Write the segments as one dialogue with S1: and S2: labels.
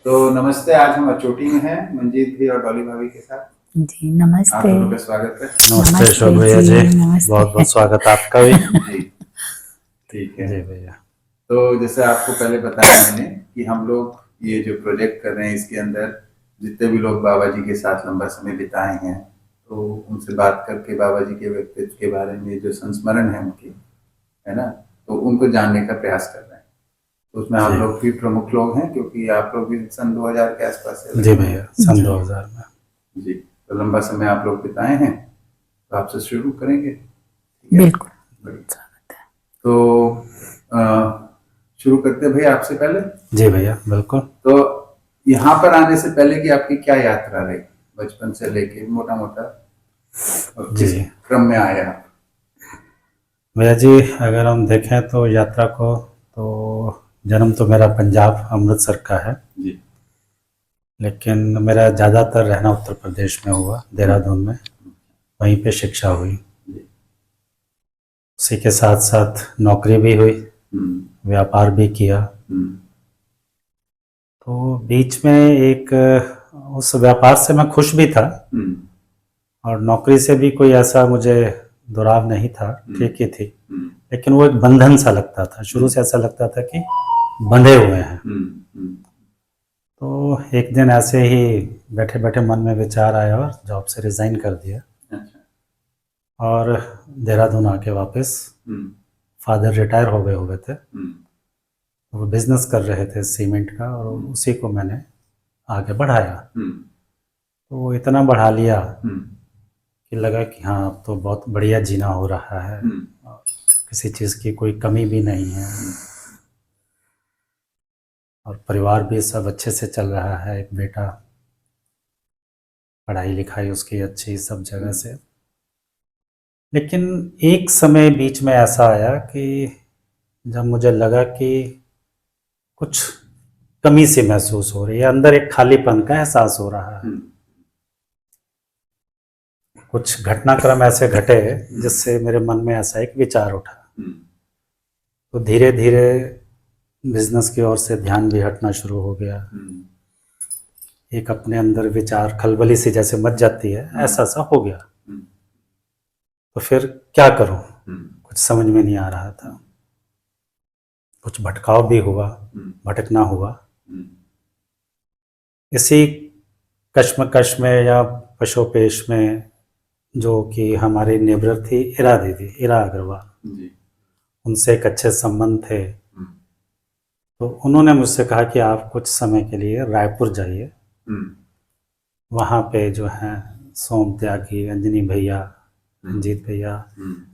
S1: तो नमस्ते, आज हम अचोटी में हैं मंजीत भी और डॉली भाभी के साथ।
S2: जी नमस्ते।
S1: आप लोगों का स्वागत है।
S3: नमस्ते अशोक भैया जी,
S2: नमस्ते।
S3: बहुत बहुत स्वागत आपका भी।
S1: जी ठीक है
S3: जी भैया।
S1: तो जैसे आपको पहले बताया मैंने कि हम लोग ये जो प्रोजेक्ट कर रहे हैं इसके अंदर जितने भी लोग बाबा जी के साथ लंबा समय बिताए हैं तो उनसे बात करके बाबा जी के व्यक्तित्व के बारे में जो संस्मरण है उनके, है ना, तो उनको जानने का प्रयास कर रहे हैं। तो उसमें आप लोग भी प्रमुख लोग हैं क्योंकि आप लोग भी सन 2000 के आसपास से।
S3: जी भैया, सन 2000 में।
S1: जी, तो लंबा समय आप लोग बिताए हैं तो आपसे शुरू करेंगे।
S2: बिल्कुल।
S1: तो शुरू करते हैं भैया आपसे पहले।
S3: जी भैया बिल्कुल।
S1: तो यहाँ पर आने से पहले की आपकी क्या यात्रा रही, बचपन से लेके मोटा मोटा किस क्रम में आया आप?
S3: भैया जी अगर हम देखें तो यात्रा को, तो जन्म तो मेरा पंजाब अमृतसर का है
S1: जी,
S3: लेकिन मेरा ज़्यादातर रहना उत्तर प्रदेश में हुआ, देहरादून में। वहीं पे शिक्षा हुई, उसी के साथ साथ नौकरी भी हुई, व्यापार भी किया। तो बीच में एक उस व्यापार से मैं खुश भी था और नौकरी से भी कोई ऐसा मुझे दुराव नहीं था, ठीक ही थी, लेकिन वो एक बंधन सा लगता था। शुरू से ऐसा लगता था कि बंधे हुए हैं। तो एक दिन ऐसे ही बैठे बैठे मन में विचार आया और जॉब से रिज़ाइन कर दिया। और देहरादून आके वापस, फादर रिटायर हो गए हुए थे, वो बिजनेस कर रहे थे सीमेंट का, और उसी को मैंने आगे बढ़ाया। तो वो इतना बढ़ा लिया कि लगा कि हाँ अब तो बहुत बढ़िया जीना हो रहा है, किसी चीज़ की कोई कमी भी नहीं है और परिवार भी सब अच्छे से चल रहा है। एक बेटा, पढ़ाई लिखाई उसकी अच्छी, सब जगह से। लेकिन एक समय बीच में ऐसा आया कि जब मुझे लगा कि कुछ कमी सी महसूस हो रही है, अंदर एक खालीपन का एहसास हो रहा है। कुछ घटनाक्रम ऐसे घटे जिससे मेरे मन में ऐसा एक विचार उठा। तो धीरे धीरे बिजनेस की ओर से ध्यान भी हटना शुरू हो गया। एक अपने अंदर विचार खलबली सी जैसे मच जाती है, ऐसा सा हो गया। तो फिर क्या करूं, कुछ समझ में नहीं आ रहा था। कुछ भटकाव भी हुआ, भटकना हुआ। इसी कश्मकश में या पशोपेश में जो कि हमारी नेबर थी इरा दीदी, इरा अग्रवाल, उनसे एक अच्छे संबंध थे। तो उन्होंने मुझसे कहा कि आप कुछ समय के लिए रायपुर जाइए, वहाँ पे जो हैं सोम त्यागी, अंजनी भैया, रंजीत भैया,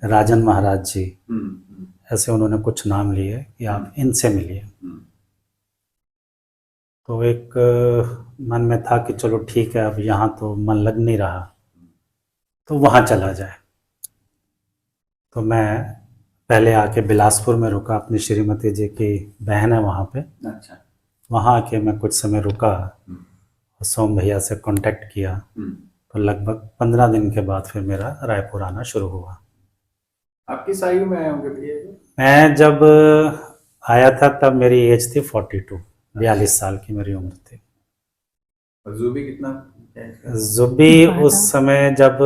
S3: राजन महाराज जी, ऐसे उन्होंने कुछ नाम लिए कि आप इनसे मिलिए। तो एक मन में था कि चलो ठीक है, अब यहाँ तो मन लग नहीं रहा, तो वहाँ चला जाए। तो मैं पहले आके बिलासपुर में रुका, अपनी श्रीमती जी की बहन है वहाँ पे।
S1: अच्छा।
S3: वहाँ आके मैं कुछ समय रुका और सोम भैया से कांटेक्ट किया। तो लगभग 15 दिन के बाद फिर मेरा रायपुर आना शुरू हुआ।
S1: आप किस आयु में आए होंगे भैया?
S3: मैं जब आया था तब मेरी एज थी 42, 42 साल की मेरी उम्र थी।
S1: और जूबी कितना?
S3: जुबी उस समय जब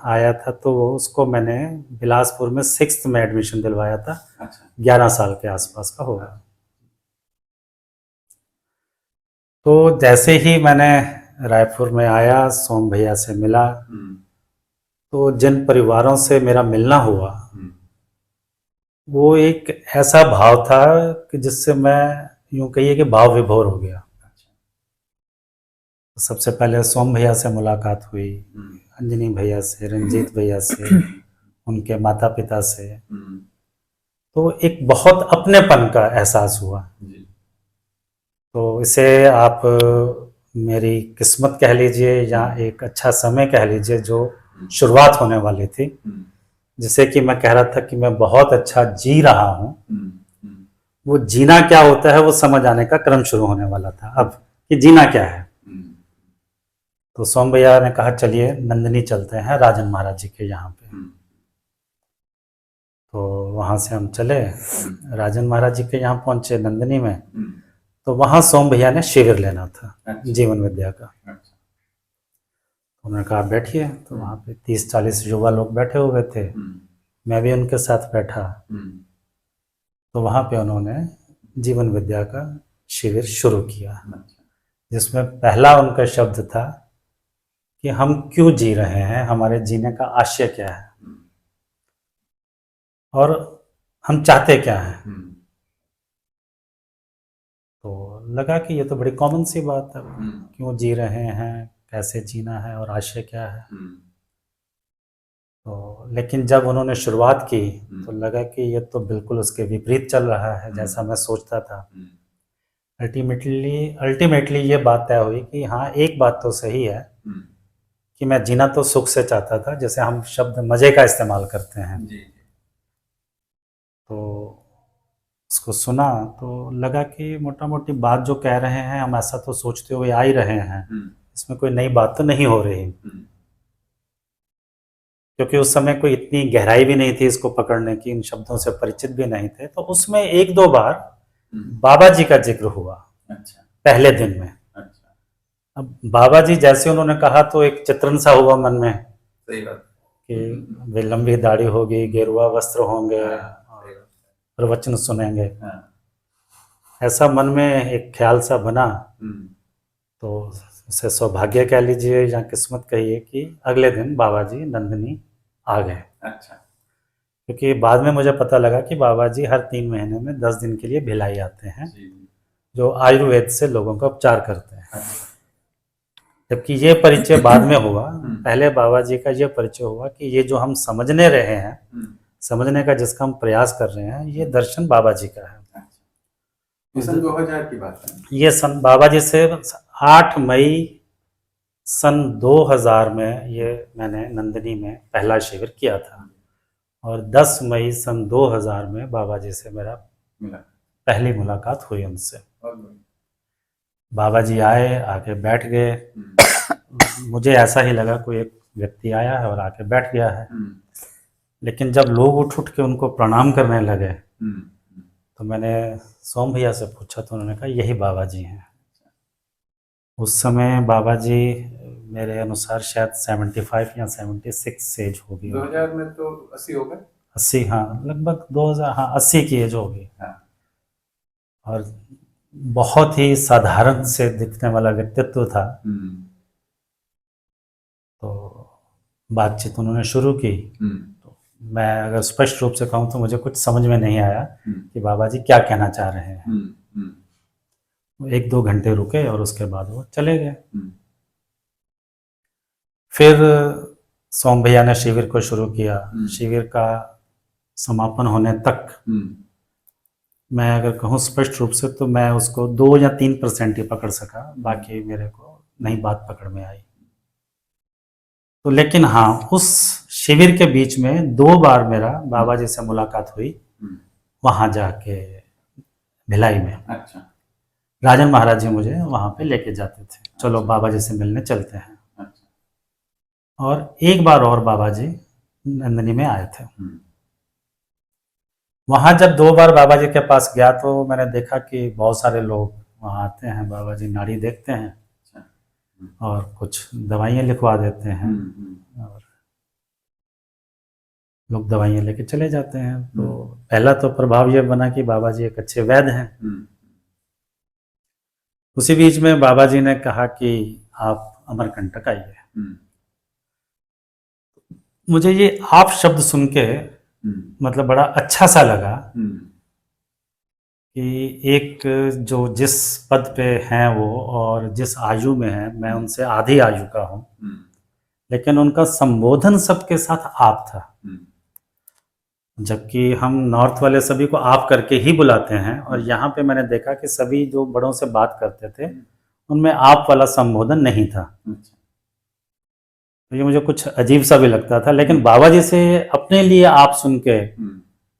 S3: आया था तो वो उसको मैंने बिलासपुर में 6th में एडमिशन दिलवाया था।
S1: अच्छा।
S3: 11 साल के आसपास का होगा। तो जैसे ही मैंने रायपुर में आया, सोम भैया से मिला, तो जिन परिवारों से मेरा मिलना हुआ वो एक ऐसा भाव था कि जिससे मैं यूं कहिए कि भाव विभोर हो गया। तो सबसे पहले सोम भैया से मुलाकात हुई, अंजनी भैया से, रंजीत भैया से, उनके माता पिता से। तो एक बहुत अपनेपन का एहसास हुआ। तो इसे आप मेरी किस्मत कह लीजिए या एक अच्छा समय कह लीजिए जो शुरुआत होने वाली थी, जिसे कि मैं कह रहा था कि मैं बहुत अच्छा जी रहा हूँ, वो जीना क्या होता है वो समझ आने का क्रम शुरू होने वाला था अब कि जीना क्या है। तो सोम भैया ने कहा चलिए नंदिनी चलते हैं, राजन महाराज जी के यहाँ पे। तो वहाँ से हम चले, राजन महाराज जी के यहाँ पहुँचे नंदिनी में। तो वहाँ सोम भैया ने शिविर लेना था
S1: अच्छा।
S3: जीवन विद्या का।
S1: अच्छा।
S3: उन्होंने कहा बैठिए, तो वहाँ पे 30-40 युवा लोग बैठे हुए थे, मैं भी उनके साथ बैठा। तो वहाँ पे उन्होंने जीवन विद्या का शिविर शुरू किया,
S1: अच्छा।
S3: जिसमें पहला उनका शब्द था कि हम क्यों जी रहे हैं, हमारे जीने का आशय क्या है और हम चाहते क्या हैं। तो लगा कि ये तो बड़ी कॉमन सी बात है, क्यों जी रहे हैं, कैसे जीना है और आशय क्या है। तो लेकिन जब उन्होंने शुरुआत की तो लगा कि ये तो बिल्कुल उसके विपरीत चल रहा है जैसा मैं सोचता था। अल्टीमेटली ये बात तय हुई कि हाँ, एक बात तो सही है कि मैं जीना तो सुख से चाहता था, जैसे हम शब्द मज़े का इस्तेमाल करते हैं। तो उसको सुना तो लगा कि मोटा मोटी बात जो कह रहे हैं हम ऐसा तो सोचते हुए आ ही रहे हैं, इसमें कोई नई बात तो नहीं हो रही। क्योंकि उस समय कोई इतनी गहराई भी नहीं थी इसको पकड़ने की, इन शब्दों से परिचित भी नहीं थे। तो उसमें 1-2 बार बाबा जी का जिक्र हुआ।
S1: अच्छा।
S3: पहले दिन में।
S1: अच्छा।
S3: अब बाबा जी जैसे उन्होंने कहा तो एक चित्रण सा हुआ मन में
S1: सही बात
S3: कि वे लंबी दाढ़ी होगी, गेरुआ वस्त्र होंगे, प्रवचन सुनेंगे। ऐसा मन में एक ख्याल सा बना। तो उसे सौभाग्य कह लीजिए या किस्मत कहिए कि अगले दिन बाबा जी नंदनी आ गए।
S1: अच्छा।
S3: क्योंकि बाद में मुझे पता लगा कि बाबा जी हर 3 महीने में 10 दिन के लिए भिलाई आते हैं, जो आयुर्वेद से लोगों का उपचार करते हैं। जबकि ये परिचय बाद में हुआ, पहले बाबा जी का ये परिचय हुआ कि ये जो हम समझने रहे हैं, समझने का जिसका हम प्रयास कर रहे हैं, ये दर्शन बाबा जी का है।
S1: ये सन 2000 की बात है।
S3: ये सन बाबा जी से 8 मई सन 2000 में ये मैंने नंदिनी में पहला शिविर किया था और 10 मई सन 2000 में बाबा जी से मेरा पहली मुलाकात हुई उनसे। बाबा जी आए, आके बैठ गए। मुझे ऐसा ही लगा कोई एक व्यक्ति आया है और आके बैठ गया है। लेकिन जब लोग उठ के उनको प्रणाम करने लगे तो मैंने सोम भैया से पूछा तो उन्होंने कहा यही बाबा जी हैं। उस समय बाबा जी मेरे अनुसार शायद 75 या 76 एज होगी।
S1: 2000 में तो 80 हो गए।
S3: 80, हाँ लगभग 2000, हाँ 80 की एज होगी। और बहुत ही साधारण से दिखने वाला व्यक्तित्व था। तो बातचीत उन्होंने शुरू की। तो मैं अगर स्पष्ट रूप से कहूँ तो मुझे कुछ समझ में नहीं आया कि बाबा जी क्या कहना चाह रहे हैं। 1-2 घंटे रुके और उसके बाद वो चले गए। फिर सोम भैया ने शिविर को शुरू किया। शिविर का समापन होने तक मैं अगर कहूँ स्पष्ट रूप से तो मैं उसको 2 या 3% ही पकड़ सका, बाकी मेरे को नई बात पकड़ में आई। तो लेकिन हाँ, उस शिविर के बीच में 2 बार मेरा बाबा जी से मुलाकात हुई, वहाँ जाके भिलाई में।
S1: अच्छा।
S3: राजन महाराज जी मुझे वहाँ पे लेके जाते थे, चलो बाबा जी से मिलने चलते हैं। अच्छा। और एक बार और बाबा जी नंदिनी में आए थे। वहाँ जब 2 बार बाबा जी के पास गया तो मैंने देखा कि बहुत सारे लोग वहाँ आते हैं, बाबा जी नाड़ी देखते हैं और कुछ दवाइयाँ लिखवा देते हैं और लोग दवाइयाँ लेके चले जाते हैं। तो पहला तो प्रभाव ये बना कि बाबा जी एक अच्छे वैद्य हैं। उसी बीच में बाबा जी ने कहा कि आप अमरकंटक आइए। मुझे ये आप शब्द सुन के मतलब बड़ा अच्छा सा लगा कि एक जो जिस पद पे हैं वो और जिस आयु में है, मैं उनसे आधी आयु का हूँ, लेकिन उनका संबोधन सबके साथ आप था। जबकि हम नॉर्थ वाले सभी को आप करके ही बुलाते हैं और यहाँ पे मैंने देखा कि सभी जो बड़ों से बात करते थे उनमें आप वाला संबोधन नहीं था। तो ये मुझे कुछ अजीब सा भी लगता था, लेकिन बाबा जी से अपने लिए आप सुन के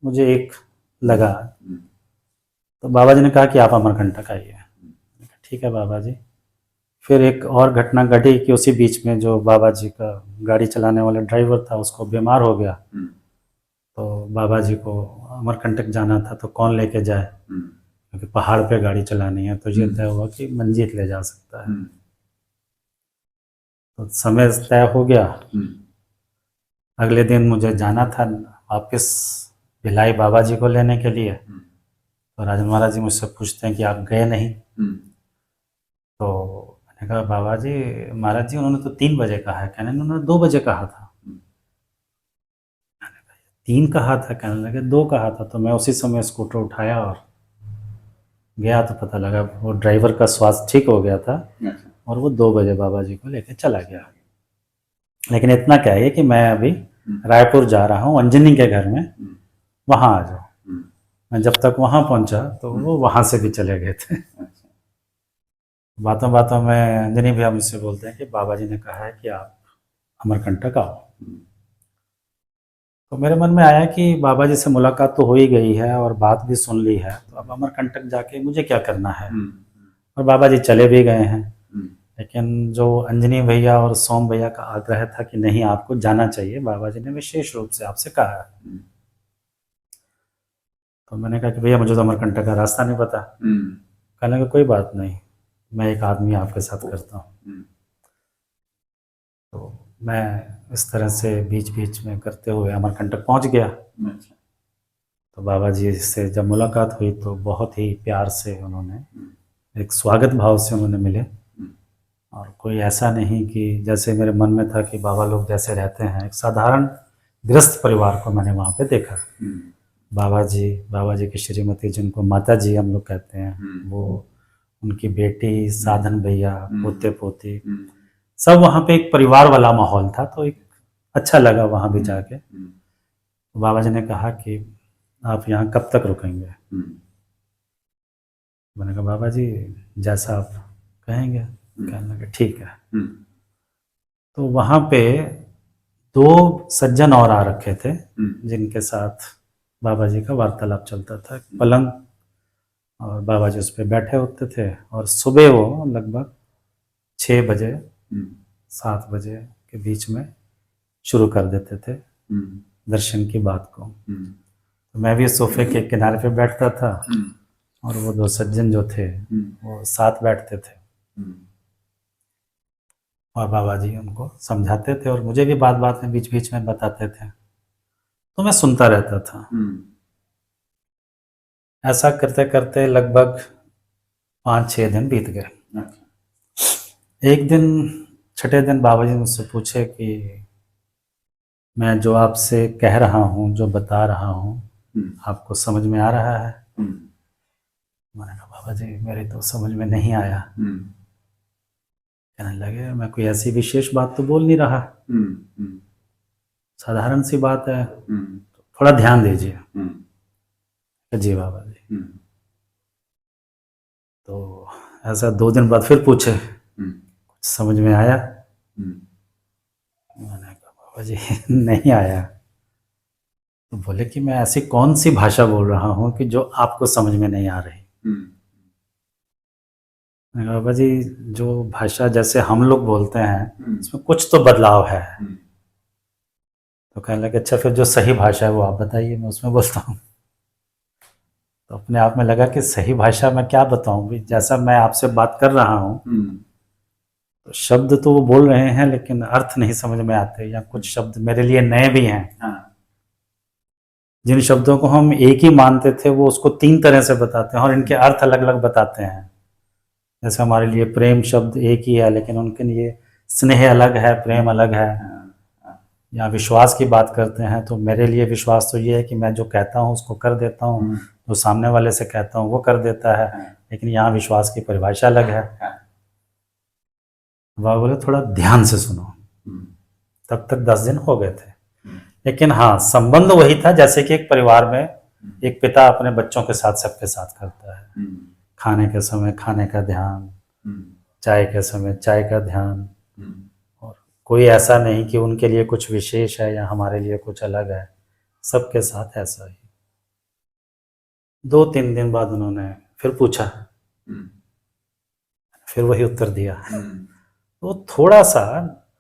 S3: मुझे एक लगा। तो बाबा जी ने कहा कि आप अमरकंटक आइए। ठीक है बाबा जी। फिर एक और घटना घटी कि उसी बीच में जो बाबा जी का गाड़ी चलाने वाला ड्राइवर था उसको बीमार हो गया। तो बाबा जी को अमरकंटक जाना था तो कौन लेके जाए, क्योंकि पहाड़ पे गाड़ी चलानी है, तो ये तय हुआ कि मंजीत ले जा सकता है। तो समय तय हो गया। अगले दिन मुझे जाना था वापस भिलाई बाबा जी को लेने के लिए। तो राजन महाराज जी मुझसे पूछते हैं कि आप गए नहीं? तो मैंने कहा बाबा जी, महाराज जी उन्होंने तो 3 बजे कहा है। कहने उन्होंने 2 बजे कहा था। 3 कहा था, कहने लगे 2 कहा था। तो मैं उसी समय स्कूटर उठाया और गया, तो पता लगा वो ड्राइवर का स्वास्थ्य ठीक हो गया था और वो 2 बजे बाबा जी को लेकर चला गया। लेकिन इतना क्या है कि मैं अभी रायपुर जा रहा हूँ अंजनी के घर में, वहाँ आ जाओ। मैं जब तक वहाँ पहुँचा तो वो वहाँ से भी चले गए थे। बातों बातों में अंजनी भैया मुझसे बोलते हैं कि बाबा जी ने कहा है कि आप अमरकंटक आओ। तो मेरे मन में आया कि बाबा जी से मुलाकात तो हो ही गई है और बात भी सुन ली है, तो अब अमरकंटक जाके मुझे क्या करना है। और बाबा जी चले भी गए हैं। लेकिन जो अंजनी भैया और सोम भैया का आग्रह था कि नहीं आपको जाना चाहिए, बाबा जी ने विशेष रूप से आपसे कहा है। तो मैंने कहा कि भैया मुझे तो अमरकंटक का रास्ता नहीं पता। कहने लगे कोई बात नहीं, मैं एक आदमी आपके साथ करता हूँ। तो मैं इस तरह से बीच बीच में करते हुए अमरकंटक पहुँच गया। तो बाबा जी से जब मुलाकात हुई तो बहुत ही प्यार से उन्होंने, एक स्वागत भाव से उन्होंने मिले। और कोई ऐसा नहीं कि जैसे मेरे मन में था कि बाबा लोग जैसे रहते हैं, एक साधारण गृहस्थ परिवार को मैंने वहाँ पे देखा। बाबा जी की श्रीमती, जिनको माता जी हम लोग कहते हैं, वो, उनकी बेटी, साधन भैया, पोते पोती, सब वहाँ पे एक परिवार वाला माहौल था। तो एक अच्छा लगा वहाँ भी जाके। तो बाबा जी ने कहा कि आप यहाँ कब तक रुकेंगे? मैंने कहा बाबा जी जैसा आप कहेंगे। कहने लगे ठीक है। तो वहाँ पे 2 सज्जन और आ रखे थे जिनके साथ बाबा जी का वार्तालाप चलता था। पलंग, और बाबा जी उस पर बैठे होते थे और सुबह वो लगभग 6 बजे 7 बजे के बीच में शुरू कर देते थे दर्शन की बात को। तो मैं भी सोफे के किनारे पे बैठता था और वो 2 सज्जन जो थे वो साथ बैठते थे और बाबा जी उनको समझाते थे और मुझे भी बात बात में बीच बीच में बताते थे, तो मैं सुनता रहता था। ऐसा करते करते लगभग 5-6 दिन बीत गए। एक दिन, छठे दिन बाबा जी मुझसे पूछे कि मैं जो आपसे कह रहा हूँ, जो बता रहा हूँ, आपको समझ में आ रहा है? मैंने कहा बाबा जी मेरे तो समझ में नहीं आया। कहने लगे मैं कोई ऐसी विशेष बात तो बोल नहीं रहा, साधारण सी बात है, थोड़ा ध्यान दीजिए। जी बाबा जी। तो ऐसा 2 दिन बाद फिर पूछे, कुछ समझ में आया? मैंने कहा बाबा जी नहीं आया। तो बोले कि मैं ऐसी कौन सी भाषा बोल रहा हूँ कि जो आपको समझ में नहीं आ रही? मैंने कहा बाबा जी जो भाषा जैसे हम लोग बोलते हैं इसमें कुछ तो बदलाव है। तो कहने लगे अच्छा फिर जो सही भाषा है वो आप बताइए, मैं उसमें बोलता हूँ। तो अपने आप में लगा कि सही भाषा मैं क्या बताऊँ, जैसा मैं आपसे बात कर रहा हूँ तो शब्द तो वो बोल रहे हैं लेकिन अर्थ नहीं समझ में आते, या कुछ शब्द मेरे लिए नए भी हैं। जिन शब्दों को हम एक ही मानते थे वो उसको 3 तरह से बताते हैं और इनके अर्थ अलग अलग बताते हैं। जैसे हमारे लिए प्रेम शब्द एक ही है लेकिन उनके लिए स्नेह अलग है, प्रेम अलग है। या विश्वास की बात करते हैं तो मेरे लिए विश्वास तो ये है कि मैं जो कहता हूँ उसको कर देता हूँ, जो सामने वाले से कहता हूँ वो कर देता है, लेकिन यहाँ विश्वास की परिभाषा अलग है। वह बोले थोड़ा ध्यान से सुनो। तब तक 10 दिन हो गए थे, लेकिन हाँ संबंध वही था जैसे कि एक परिवार में एक पिता अपने बच्चों के साथ सबके साथ करता है। खाने के समय खाने का ध्यान, चाय के समय चाय का ध्यान, और कोई ऐसा नहीं कि उनके लिए कुछ विशेष है या हमारे लिए कुछ अलग है, सबके साथ ऐसा ही। 2-3 दिन बाद उन्होंने फिर पूछा, फिर वही उत्तर दिया। तो थोड़ा सा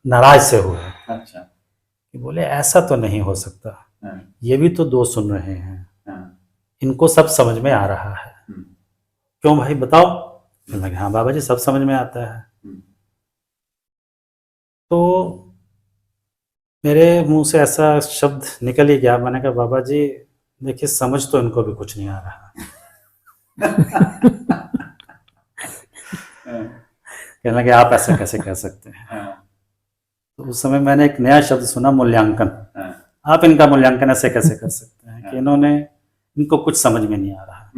S3: नाराज से हुए। अच्छा। कि बोले ऐसा तो नहीं हो सकता, ये भी तो 2 सुन रहे हैं, इनको सब समझ में आ रहा है। क्यों भाई बताओ? कहने लगे हाँ बाबा जी सब समझ में आता है। तो मेरे मुंह से ऐसा शब्द निकल ही गया, मैंने कहा बाबा जी देखिए समझ तो इनको भी कुछ नहीं आ रहा। कहने लगे आप ऐसा कैसे कह सकते हैं? तो उस समय मैंने एक नया शब्द सुना, मूल्यांकन। आप इनका मूल्यांकन ऐसे कैसे कर सकते हैं कि इनको कुछ समझ में नहीं आ रहा।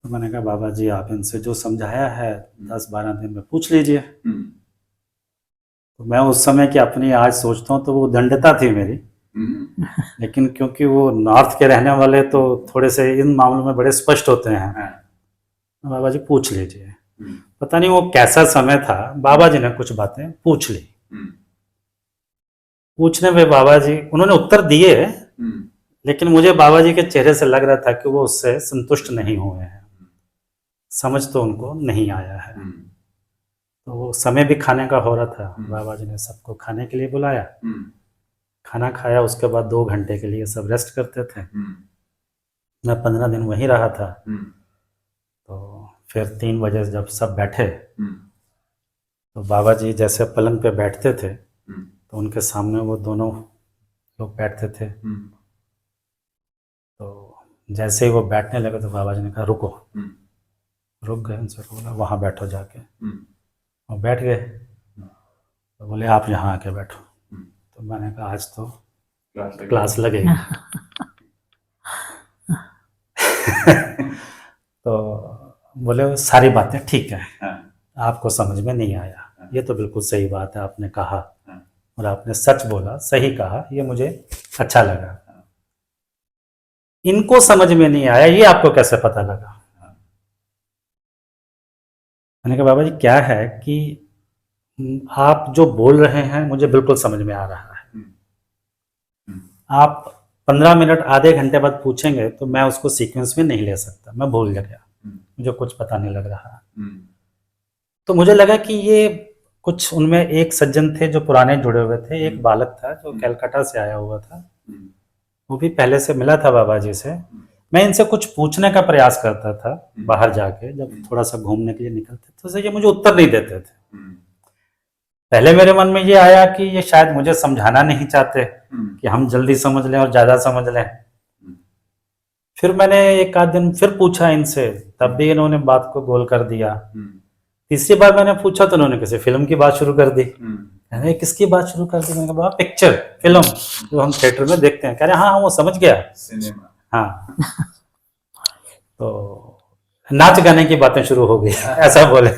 S3: तो मैंने कहा बाबा जी आप इनसे जो समझाया है 10-12 दिन में पूछ लीजिए। तो मैं उस समय की अपनी आज सोचता हूँ तो वो दंडता थी मेरी, लेकिन क्योंकि वो नॉर्थ के रहने वाले तो थोड़े से इन मामलों में बड़े स्पष्ट होते हैं। बाबा जी पूछ लीजिए। पता नहीं वो कैसा समय था, बाबा जी ने कुछ बातें पूछ ली। पूछने में बाबा जी उन्होंने उत्तर दिए, लेकिन मुझे बाबा जी के चेहरे से लग रहा था कि वो उससे संतुष्ट नहीं हुए हैं, समझ तो उनको नहीं आया है। तो वो समय भी खाने का हो रहा था, बाबा जी ने सबको खाने के लिए बुलाया। खाना खाया, उसके बाद 2 घंटे के लिए सब रेस्ट करते थे। मैं 15 दिन वहीं रहा था। तो फिर 3 बजे जब सब बैठे तो बाबा जी जैसे पलंग पे बैठते थे तो उनके सामने वो दोनों लोग बैठते थे। तो जैसे ही वो बैठने लगे तो बाबा जी ने कहा रुको। रुक गए, उनसे बोला वहाँ बैठो जाके। और बैठ गए। तो बोले आप यहाँ आके बैठो। तो मैंने कहा आज तो क्लास लगेगी। तो बोले सारी बातें ठीक है, आपको समझ में नहीं आया, ये तो बिल्कुल सही बात है, आपने कहा और आपने सच बोला, सही कहा, ये मुझे अच्छा लगा। इनको समझ में नहीं आया, ये आपको कैसे पता लगा? मैंने कहा बाबा जी क्या है कि आप जो बोल रहे हैं मुझे बिल्कुल समझ में आ रहा है। आप 15 मिनट आधे घंटे बाद पूछेंगे तो मैं उसको सीक्वेंस में नहीं ले सकता, मैं भूल गया, मुझे कुछ पता नहीं लग रहा। तो मुझे लगा कि ये कुछ उनमें एक सज्जन थे जो पुराने जुड़े हुए थे, एक बालक था जो कलकत्ता से आया हुआ था, वो भी पहले से मिला था बाबा जी से। मैं इनसे कुछ पूछने का प्रयास करता था बाहर जाके, जब थोड़ा सा घूमने के लिए निकलते तो ये मुझे उत्तर नहीं देते थे। पहले मेरे मन में ये आया कि ये शायद मुझे समझाना नहीं चाहते कि हम जल्दी समझ लें और ज्यादा समझ लें। फिर मैंने एक आध दिन फिर पूछा इनसे, तब भी इन्होंने बात को गोल कर दिया। तीसरी बार मैंने पूछा तो उन्होंने किसी फिल्म की बात शुरू कर दी। अरे किसकी बात शुरू कर दी? मैंने कहा पिक्चर, फिल्म जो हम थिएटर में देखते हैं। कह रहे हाँ वो समझ गया, सिनेमा। हाँ। तो नाच गाने की बातें शुरू हो गई, ऐसा बोले।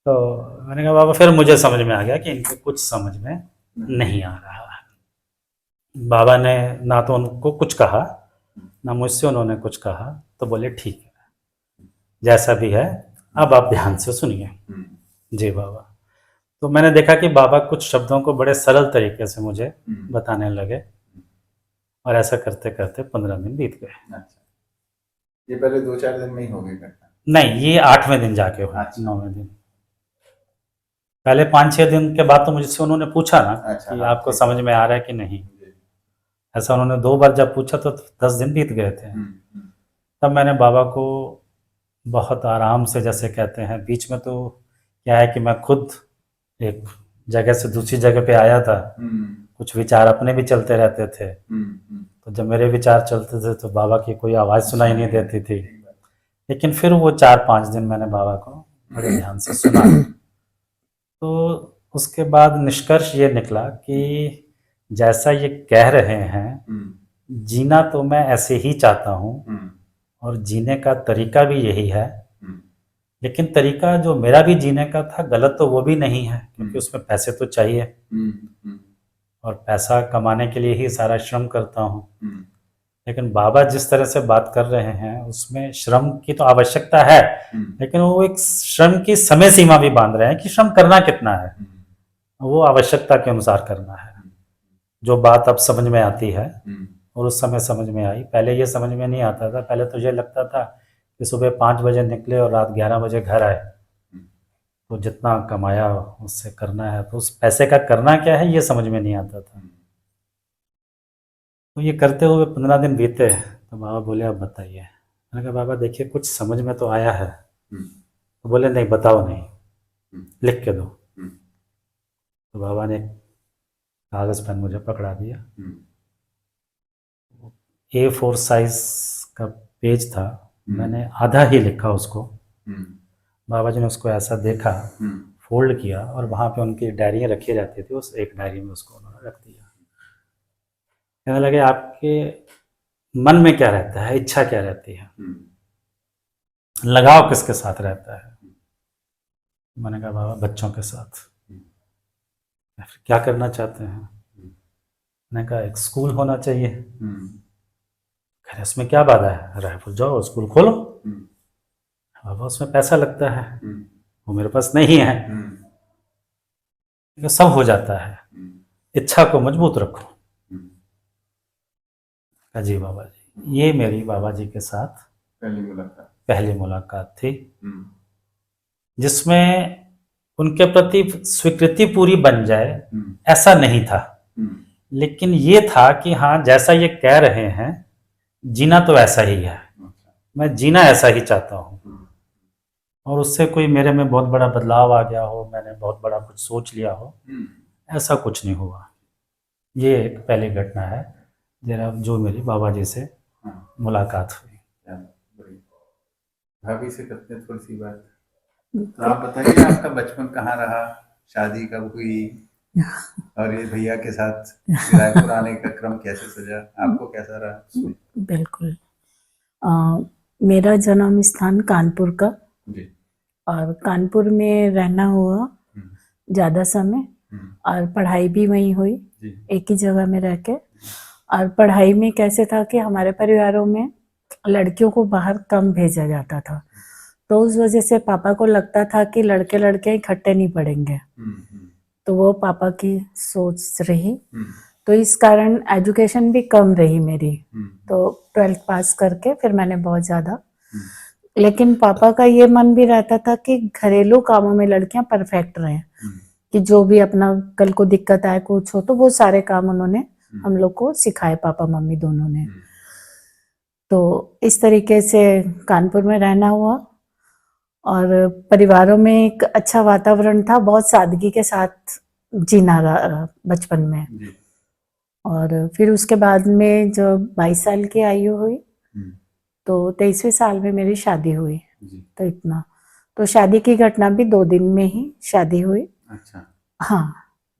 S3: तो मैंने कहा बाबा फिर मुझे समझ में आ गया कि इनको कुछ समझ में नहीं आ रहा है। बाबा ने ना तो उनको कुछ कहा ना मुझसे उन्होंने कुछ कहा। तो बोले ठीक है जैसा भी है, अब आप ध्यान से सुनिए। जी बाबा। तो मैंने देखा कि बाबा कुछ शब्दों को बड़े सरल तरीके से मुझे बताने लगे और ऐसा करते करते 15 दिन बीत गए।
S1: अच्छा, ये पहले 2-4 दिन में ही हो गई घटना?
S3: नहीं, ये 8वें दिन जाके हुआ। 9वें दिन। पहले 5-6 दिन के बाद तो मुझसे उन्होंने पूछा ना कि आपको समझ में आ रहा है कि नहीं। ऐसा उन्होंने 2 बार जब पूछा तो 10 दिन बीत गए थे। तब मैंने बाबा को बहुत आराम से, जैसे कहते हैं, बीच में तो क्या है कि मैं खुद एक जगह से दूसरी जगह पे आया था, कुछ विचार अपने भी चलते रहते थे। तो जब मेरे विचार चलते थे तो बाबा की कोई आवाज़ सुनाई नहीं देती थी। लेकिन फिर वो 4-5 दिन मैंने बाबा को बड़े ध्यान से सुना। तो उसके बाद निष्कर्ष ये निकला कि जैसा ये कह रहे हैं, जीना तो मैं ऐसे ही चाहता हूँ और जीने का तरीका भी यही है। लेकिन तरीका जो मेरा भी जीने का था गलत तो वो भी नहीं है, क्योंकि उसमें पैसे तो चाहिए और पैसा कमाने के लिए ही सारा श्रम करता हूँ। लेकिन बाबा जिस तरह से बात कर रहे हैं उसमें श्रम की तो आवश्यकता है, लेकिन वो एक श्रम की समय सीमा भी बांध रहे हैं कि श्रम करना कितना है, वो आवश्यकता के अनुसार करना है। जो बात अब समझ में आती है और उस समय समझ में आई, पहले ये समझ में नहीं आता था। पहले तो ये लगता था कि सुबह 5 बजे निकले और रात 11 बजे घर आए, तो जितना कमाया उससे करना है, तो उस पैसे का करना क्या है ये समझ में नहीं आता था। तो ये करते हुए 15 दिन बीते तो बाबा बोले अब बताइए मैंने कहा बाबा देखिए कुछ समझ में तो आया है।
S1: हम्म,
S3: तो बोले नहीं बताओ नहीं,
S1: हम्म,
S3: लिख के दो।
S1: हम्म,
S3: तो बाबा ने कागज़ पेन मुझे पकड़ा दिया।
S1: हम्म,
S3: A4 साइज का पेज था,
S1: हम्म,
S3: मैंने आधा ही लिखा उसको।
S1: हम्म,
S3: बाबा जी ने उसको ऐसा देखा,
S1: हम्म,
S3: फोल्ड किया और वहाँ पे उनकी डायरियाँ रखी रहती थी, उस एक डायरी में उसको उन्होंने रख दिया। कहने लगे आपके मन में क्या रहता है, इच्छा क्या रहती है,
S1: हम्म,
S3: लगाव किसके साथ रहता है। मैंने कहा बाबा बच्चों के साथ।
S1: हम्म,
S3: फिर क्या करना चाहते हैं। मैंने कहा एक स्कूल होना चाहिए।
S1: हम्म,
S3: कह रहे इसमें क्या बाधा है, रायपुर जाओ स्कूल खोलो।
S1: हम्म,
S3: बाबा उसमें पैसा लगता है,
S1: हम्म,
S3: वो मेरे पास नहीं है।
S1: हम्म,
S3: ये सब हो जाता है,
S1: हम्म,
S3: इच्छा को मजबूत रखो।
S1: हम्म।
S3: कहा जी बाबा जी। ये मेरी बाबा जी के साथ
S1: पहली मुलाकात।
S3: पहली मुलाकात थी,
S1: हम्म,
S3: जिसमें उनके प्रति स्वीकृति पूरी बन जाए
S1: हम्म,
S3: ऐसा नहीं था,
S1: हम्म,
S3: लेकिन ये था कि हाँ जैसा ये कह रहे हैं जीना तो ऐसा ही है,
S1: अच्छा,
S3: मैं जीना ऐसा ही चाहता हूँ।
S1: हम्म,
S3: और उससे कोई मेरे में बहुत बड़ा बदलाव आ गया हो, मैंने बहुत बड़ा कुछ सोच लिया हो,
S1: हम्म,
S3: ऐसा कुछ नहीं हुआ। ये एक पहली घटना है जरा जो मेरी बाबा जी से
S1: हाँ,
S3: मुलाकात हुई।
S1: क्या बड़ी। भाभी से करते हैं थोड़ी सी बात। तो आप बताइए आपका बचपन कहाँ रहा, शादी कब हुई, और ये भैया के साथ रायपुर आने का क्रम कैसे सजा, आपको कैसा रहा उसमें?
S2: बिल्कुल। अ, मेरा जन्म स्थान कानपुर का,
S1: जी।
S2: और कानपुर में रहना हुआ
S1: हम्म,
S2: ज़्यादा समय,
S1: हम्म,
S2: और पढ़ाई भी वहीं हुई,
S1: जी।
S2: एक ही जगह में रह के। और पढ़ाई में कैसे था कि हमारे परिवारों में लड़कियों को बाहर कम भेजा जाता था, तो उस वजह से पापा को लगता था कि लड़के लड़के इकट्ठे नहीं पढ़ेंगे,
S1: हम्म, हम्म,
S2: तो वो पापा की सोच रही।
S1: हम्म,
S2: तो इस कारण एजुकेशन भी कम रही मेरी।
S1: हम्म,
S2: तो 12th पास करके फिर मैंने बहुत ज़्यादा,
S1: हम्म,
S2: लेकिन पापा का ये मन भी रहता था कि घरेलू कामों में लड़कियां परफेक्ट रहें,
S1: हम्म,
S2: कि जो भी अपना कल को दिक्कत आए कुछ हो तो वो सारे काम उन्होंने हम लोग को सिखाए, पापा मम्मी दोनों ने।
S1: हम्म,
S2: तो इस तरीके से कानपुर में रहना हुआ, और परिवारों में एक अच्छा वातावरण था, बहुत सादगी के साथ जीना रहा बचपन में।
S1: जी।
S2: और फिर उसके बाद में जब 22 साल की आयु हुई
S1: हम्म,
S2: तो 23वें साल में मेरी शादी हुई।
S1: जी।
S2: तो इतना, तो शादी की घटना भी 2 दिन में ही शादी हुई।
S1: अच्छा,
S2: हाँ,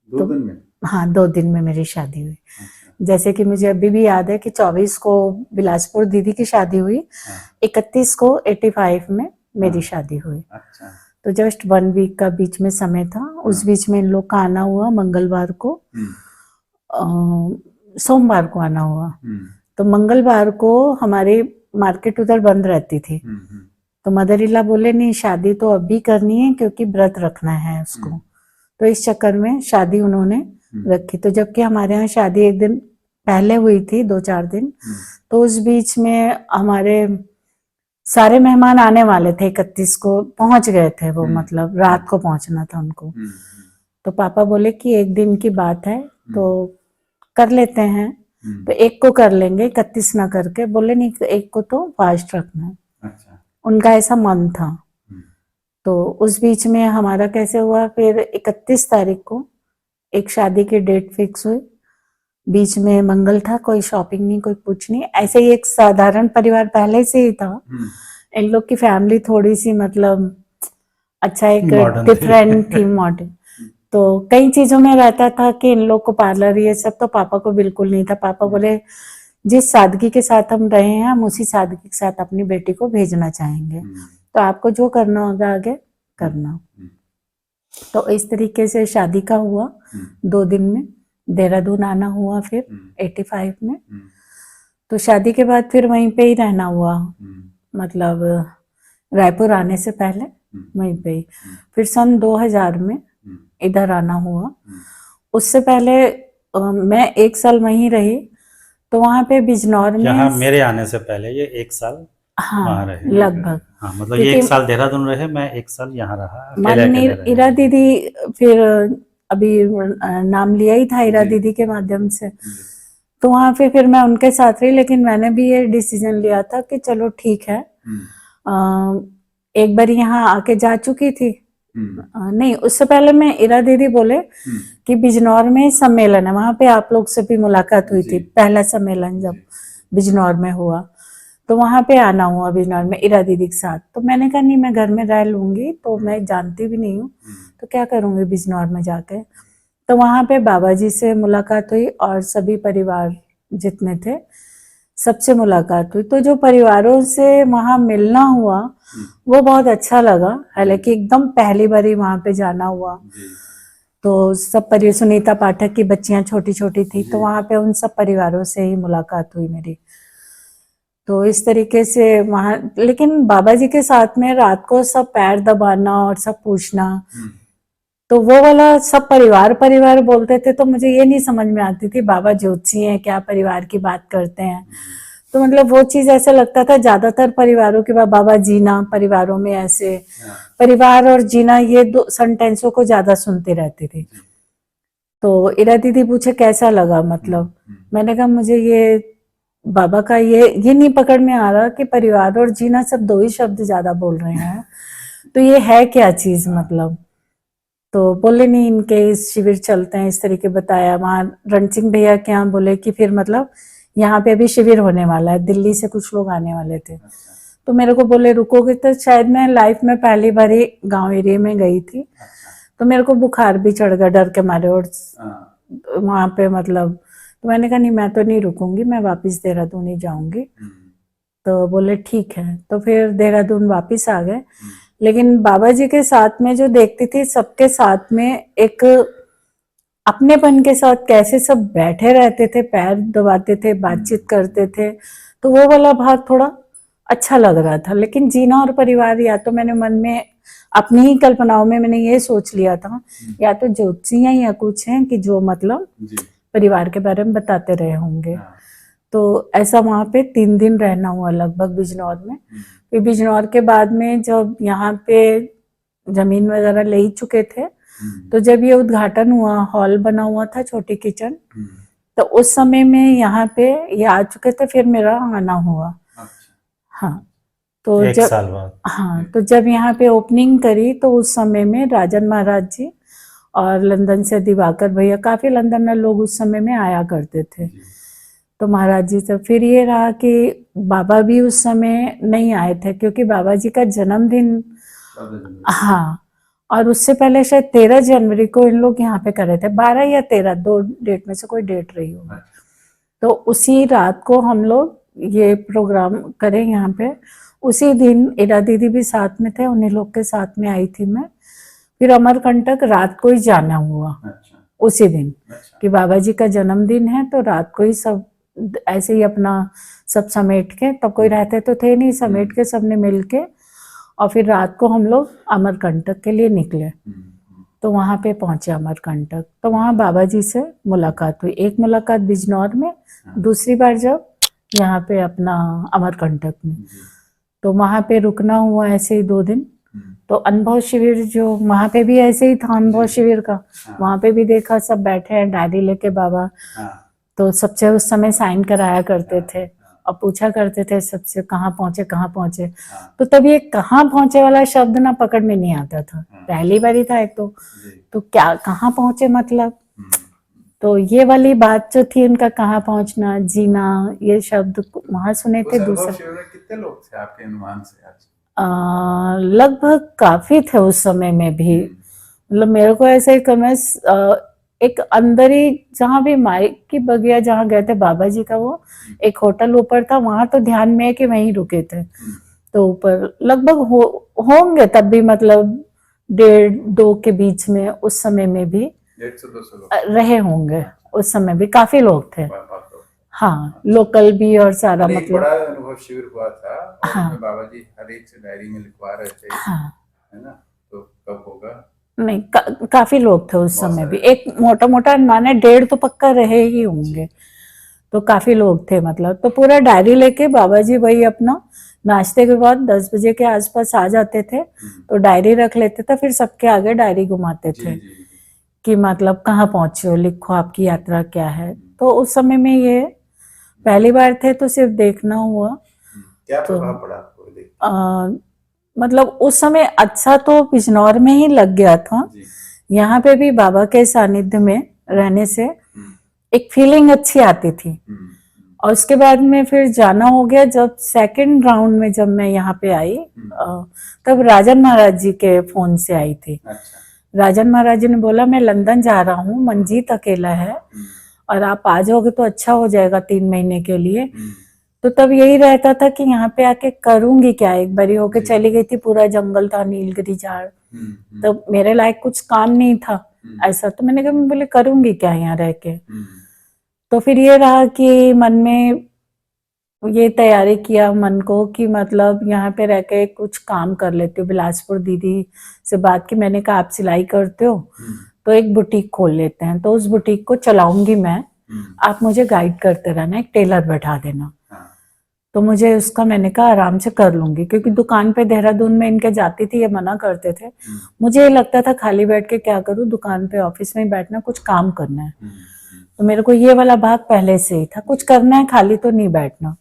S1: 2
S2: तो
S1: दिन में?
S2: हाँ 2 दिन में मेरी शादी हुई।
S1: अच्छा,
S2: जैसे कि मुझे अभी भी याद है कि 24 को बिलासपुर दीदी की शादी हुई,
S1: हाँ,
S2: 31 को 85 में मेरी
S1: हाँ,
S2: शादी हुई।
S1: अच्छा,
S2: तो जस्ट 1 वीक का बीच में समय था। उस
S1: हाँ,
S2: बीच में इन लोग का आना हुआ मंगलवार को,
S1: हम्म,
S2: सोमवार को आना हुआ।
S1: हम्म,
S2: तो मंगलवार को हमारी मार्केट उधर बंद रहती थी,
S1: हम्म,
S2: तो मदर इला बोले नहीं शादी तो अभी करनी है क्योंकि व्रत रखना है उसको।
S1: हम्म,
S2: तो इस चक्कर में शादी उन्होंने
S1: हम्म,
S2: रखी। तो जबकि हमारे यहाँ शादी एक दिन पहले हुई थी, 2-4 दिन,
S1: हम्म,
S2: तो उस बीच में हमारे सारे मेहमान आने वाले थे, 31 को पहुंच गए थे वो, मतलब रात को पहुंचना था उनको।
S1: हम्म,
S2: तो पापा बोले कि एक दिन की बात है तो कर लेते हैं,
S1: हम्म,
S2: तो एक को कर लेंगे, 31 ना करके। बोले नहीं, एक को तो फास्ट रखना है,
S1: अच्छा,
S2: उनका ऐसा मन था।
S1: हम्म,
S2: तो उस बीच में हमारा कैसे हुआ, फिर 31 तारीख को एक शादी की डेट फिक्स हुई। बीच में मंगल था, कोई शॉपिंग नहीं, कोई कुछ नहीं, ऐसे ही एक साधारण परिवार पहले से ही था।
S1: हम्म,
S2: इन लोग की फैमिली थोड़ी सी मतलब अच्छा, एक
S3: मॉडर्न थी।
S2: डिफरेंट थी, मॉडर्न। तो कई चीजों में रहता था कि इन लोग को पार्लर ये सब, तो पापा को बिल्कुल नहीं था। पापा बोले जिस सादगी के साथ हम रहे हैं हम उसी सादगी के साथ अपनी बेटी को भेजना चाहेंगे, तो आपको जो करना होगा आगे करना। तो इस तरीके से शादी का हुआ 2 दिन में। देहरादून आना हुआ फिर 85 में। तो शादी के बाद फिर वहीं पे ही रहना हुआ, मतलब रायपुर आने से पहले वहीं पे ही। फिर सन 2000 में इधर आना हुआ। उससे पहले मैं 1 साल वहीं रही, तो वहाँ पे बिजनौर
S3: यहाँ
S2: में,
S3: मेरे आने से पहले ये 1 साल वहाँ
S2: हाँ
S3: रहे।
S2: लगभग,
S3: हाँ मतलब ये 1
S2: क्योंकि
S3: साल देहरादून रहे, मैं 1 साल यहाँ रहा, अकेले
S2: माननीय
S3: अकेले रहे।
S2: इरा दीदी, फिर अभी नाम लिया ही था इरा
S1: जी।
S2: दीदी के माध्यम से, तो वहां पे फिर मैं उनके साथ रही, लेकिन मैंने भी ये डिसीजन लिया था कि चलो ठीक है। एक बार यहाँ आके जा चुकी थी। नहीं, उससे पहले मैं इरा दीदी बोले कि बिजनौर में सम्मेलन है, वहां पे आप लोग से भी मुलाकात हुई थी, पहला सम्मेलन जब बिजनौर में हुआ, तो वहां पे आना हुआ बिजनौर में इरा दीदी के साथ। तो मैंने कहा नहीं, मैं घर में रह लूंगी, तो मैं जानती भी नहीं हूँ, तो क्या करूंगी बिजनौर में जाके। तो वहां पे बाबा जी से मुलाकात हुई और सभी परिवार जितने थे सबसे मुलाकात हुई। तो जो परिवारों से वहां मिलना हुआ वो बहुत अच्छा लगा, हालांकि एकदम पहली बार ही वहां पे जाना हुआ। तो सब परिवार, सुनीता पाठक की बच्चियां छोटी छोटी थी, तो वहां पे उन सब परिवारों से ही मुलाकात हुई मेरी। तो इस तरीके से वहां, लेकिन बाबा जी के साथ में रात को सब पैर दबाना और सब पूछना, तो वो वाला सब परिवार बोलते थे, तो मुझे ये नहीं समझ में आती थी बाबा ज्योतिषी हैं क्या परिवार की बात करते हैं। तो मतलब वो चीज ऐसा लगता था, ज्यादातर परिवारों के बाद बाबा जीना, परिवारों में ऐसे परिवार और जीना ये दो सेंटेंसों को ज्यादा सुनते रहते थे। तो इरा दीदी पूछे कैसा लगा, मतलब मैंने कहा मुझे ये बाबा का ये नहीं पकड़ में आ रहा कि परिवार और जीना सब दो ही शब्द ज्यादा बोल रहे हैं, तो ये है क्या चीज मतलब। तो बोले नहीं, इनके इस शिविर चलते हैं, इस तरीके बताया। वहां रण सिंह भैया के यहाँ बोले कि फिर मतलब यहाँ पे अभी शिविर होने वाला है, दिल्ली से कुछ लोग आने वाले थे। तो मेरे को बोले रुकोगे, तो शायद मैं लाइफ में पहली बार ही गांव एरिया में गई थी, तो मेरे को बुखार भी चढ़ गया डर के मारे, और वहां पे मतलब, तो मैंने कहा नहीं मैं तो नहीं रुकूंगी, मैं वापिस देहरादून ही जाऊंगी। तो बोले ठीक है, तो फिर देहरादून वापिस आ गए। लेकिन बाबा जी के साथ में जो देखती थी, सबके साथ में एक अपनेपन के साथ कैसे सब बैठे रहते थे, पैर दबाते थे, बातचीत करते थे, तो वो वाला भाग थोड़ा अच्छा लग रहा था। लेकिन जीना और परिवार, या तो मैंने मन में अपनी ही कल्पनाओं में मैंने ये सोच लिया था, या तो ज्योतिषी या कुछ हैं कि जो मतलब परिवार के बारे में बताते रहे होंगे। तो ऐसा वहां पे 3 दिन रहना हुआ लगभग बिजनौर में। फिर बिजनौर के बाद में जब यहाँ पे जमीन वगैरह ले ही चुके थे, तो जब ये उद्घाटन हुआ, हॉल बना हुआ था, छोटी किचन, तो उस समय में यहाँ पे ये आ चुके थे, फिर मेरा आना हुआ। हाँ, तो
S3: एक
S2: जब
S3: साल बाद
S2: हाँ, तो जब यहाँ पे ओपनिंग करी, तो उस समय में राजन महाराज जी और लंदन से दिवाकर भैया, काफी लंदन लोग उस समय में आया करते थे। तो महाराज जी से फिर ये रहा कि बाबा भी उस समय नहीं आए थे, क्योंकि बाबा जी का जन्मदिन, हाँ, और उससे पहले शायद 13 जनवरी को इन लोग यहाँ पे कर रहे थे, 12 या 13, 2 डेट में से कोई डेट रही होगी। तो उसी रात को हम लोग ये प्रोग्राम करें यहाँ पे। उसी दिन इरा दीदी भी साथ में थे, उन्हीं लोग के साथ में आई थी मैं। फिर अमरकंटक रात को ही जाना हुआ, उसी दिन कि बाबा जी का जन्मदिन है, तो रात को ही सब ऐसे ही अपना सब समेट के, तब कोई रहते तो थे नहीं, समेट के सबने मिल के, और फिर रात को हम लोग अमरकंटक के लिए निकले। तो वहां पे पहुंचे अमरकंटक, तो वहां बाबा जी से मुलाकात हुई। एक मुलाकात बिजनौर में, दूसरी बार जब यहाँ पे अपना अमरकंटक में, तो वहां पे रुकना हुआ ऐसे ही 2 दिन। तो अनुभव शिविर जो वहां पे भी ऐसे ही था, अनुभव शिविर का, वहां पे भी देखा सब बैठे हैं डायरी लेके बाबा, तो सबसे उस समय साइन कराया करते थे और पूछा करते थे सबसे कहाँ पहुंचे। तो तब ये कहाँ पहुंचे वाला शब्द ना पकड़ में नहीं आता था, पहली बार ही था एक तो क्या कहाँ पहुंचे मतलब। तो ये वाली बात जो थी उनका, कहाँ पहुंचना, जीना, ये शब्द वहां सुने थे। दूसरा
S1: कितने लोग थे आपके अनुमान से?
S2: लगभग काफी थे उस समय में भी, मतलब मेरे को ऐसे एक अंदर ही, जहाँ भी माइक की बगिया जहाँ गए थे बाबा जी का, वो एक होटल ऊपर था, वहां तो ध्यान में है कि वहीं रुके थे। तो ऊपर लगभग होंगे तब भी, मतलब 1.5-2 के बीच में उस समय में भी
S1: 150-200 लोग
S2: रहे होंगे। उस समय भी काफी लोग थे, हाँ, लोकल भी और सारा, मतलब
S1: बड़ा अनुभव शिविर हुआ था।
S2: हाँ,
S1: बाबा जी हर एक से डायरी में लिखवा रहे थे,
S2: हाँ,
S1: है ना? तो कब होगा?
S2: नहीं, काफी लोग थे उस समय भी, एक मोटा मोटा माने 1.5 तो पक्का रहे ही होंगे, तो काफी लोग थे मतलब। तो पूरा डायरी लेके बाबा जी वही अपना नाश्ते के बाद 10 बजे के आसपास आ जाते थे, तो डायरी रख लेते थे, फिर सबके आगे डायरी घुमाते थे कि मतलब कहाँ पहुंचे हो, लिखो आपकी यात्रा क्या है। तो उस समय में ये पहली बार थे तो सिर्फ देखना हुआ।
S1: क्या
S2: तो
S1: प्रभाव पड़ा आपको देख
S2: मतलब उस समय अच्छा तो बिजनौर में ही लग गया था।
S1: जी
S2: यहाँ पे भी बाबा के सानिध्य में रहने से एक फीलिंग अच्छी आती थी। और उसके बाद में फिर जाना हो गया। जब सेकंड राउंड में जब मैं यहाँ पे आई तब राजन महाराज जी के फोन से आई थी।
S1: अच्छा
S2: राजन महाराज जी ने बोला मैं लंदन जा रहा हूँ, मंजीत अकेला है और आप आ जाओगे तो अच्छा हो जाएगा 3 महीने के लिए। तो तब यही रहता था कि यहाँ पे आके करूंगी क्या। एक बारी होके चली गई थी, पूरा जंगल था, नीलगिरी झाड़, तो मेरे लायक कुछ काम नहीं था ऐसा। तो मैंने कहा मैं बोले करूंगी क्या यहाँ रह के। तो फिर ये रहा कि मन में ये तैयारी किया मन को कि मतलब यहाँ पे रह के कुछ काम कर लेती हूँ। बिलासपुर दीदी से बात की, मैंने कहा आप सिलाई करते हो तो एक बुटीक खोल लेते हैं, तो उस बुटीक को चलाऊंगी मैं, आप मुझे गाइड करते रहना, एक टेलर बैठा देना। तो मुझे उसका मैंने कहा आराम से कर लूंगी, क्योंकि दुकान पे देहरादून में इनके जाती थी, ये मना करते थे। मुझे ये लगता था खाली बैठ के क्या करूँ, दुकान पे ऑफिस में बैठना, कुछ काम करना है। तो मेरे को ये वाला भाग पहले से ही था, कुछ करना है, खाली तो नहीं बैठना।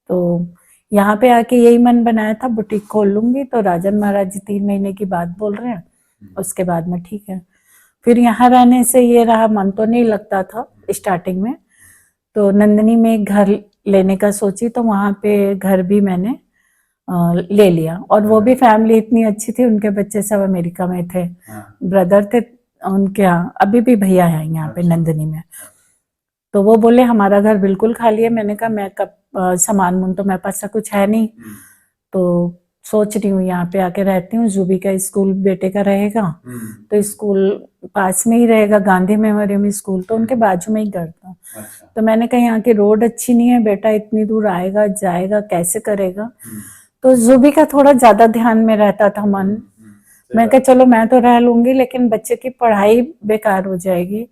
S2: तो यहाँ पे आके यही मन बनाया था बुटीक खोल लूंगी। तो राजन महाराज जी 3 महीने की बात बोल रहे हैं, उसके बाद में ठीक है। फिर यहाँ रहने से ये रहा, मन तो नहीं लगता था स्टार्टिंग में। तो नंदिनी में एक घर लेने का सोची, तो वहां पे घर भी मैंने ले लिया। और वो भी फैमिली इतनी अच्छी थी, उनके बच्चे सब अमेरिका में थे, ब्रदर थे उनके यहाँ, अभी भी भैया हैं यहाँ पे नंदिनी में। तो वो बोले हमारा घर बिल्कुल खाली है। मैंने कहा मैं कब सामान मुन तो मेरे पास से कुछ है नहीं, तो सोच रही हूँ यहाँ पे आके रहती हूँ। जूबी का स्कूल बेटे का रहेगा, तो स्कूल पास में ही रहेगा, गांधी मेमोरियम स्कूल, तो उनके बाजू में ही घर था। तो मैंने कहा यहाँ की रोड अच्छी नहीं है, बेटा इतनी दूर आएगा जाएगा कैसे करेगा। तो जूबी का थोड़ा ज्यादा ध्यान में रहता था मन। मैं कहा चलो मैं तो रह लूंगी, लेकिन बच्चे की पढ़ाई बेकार हो जाएगी।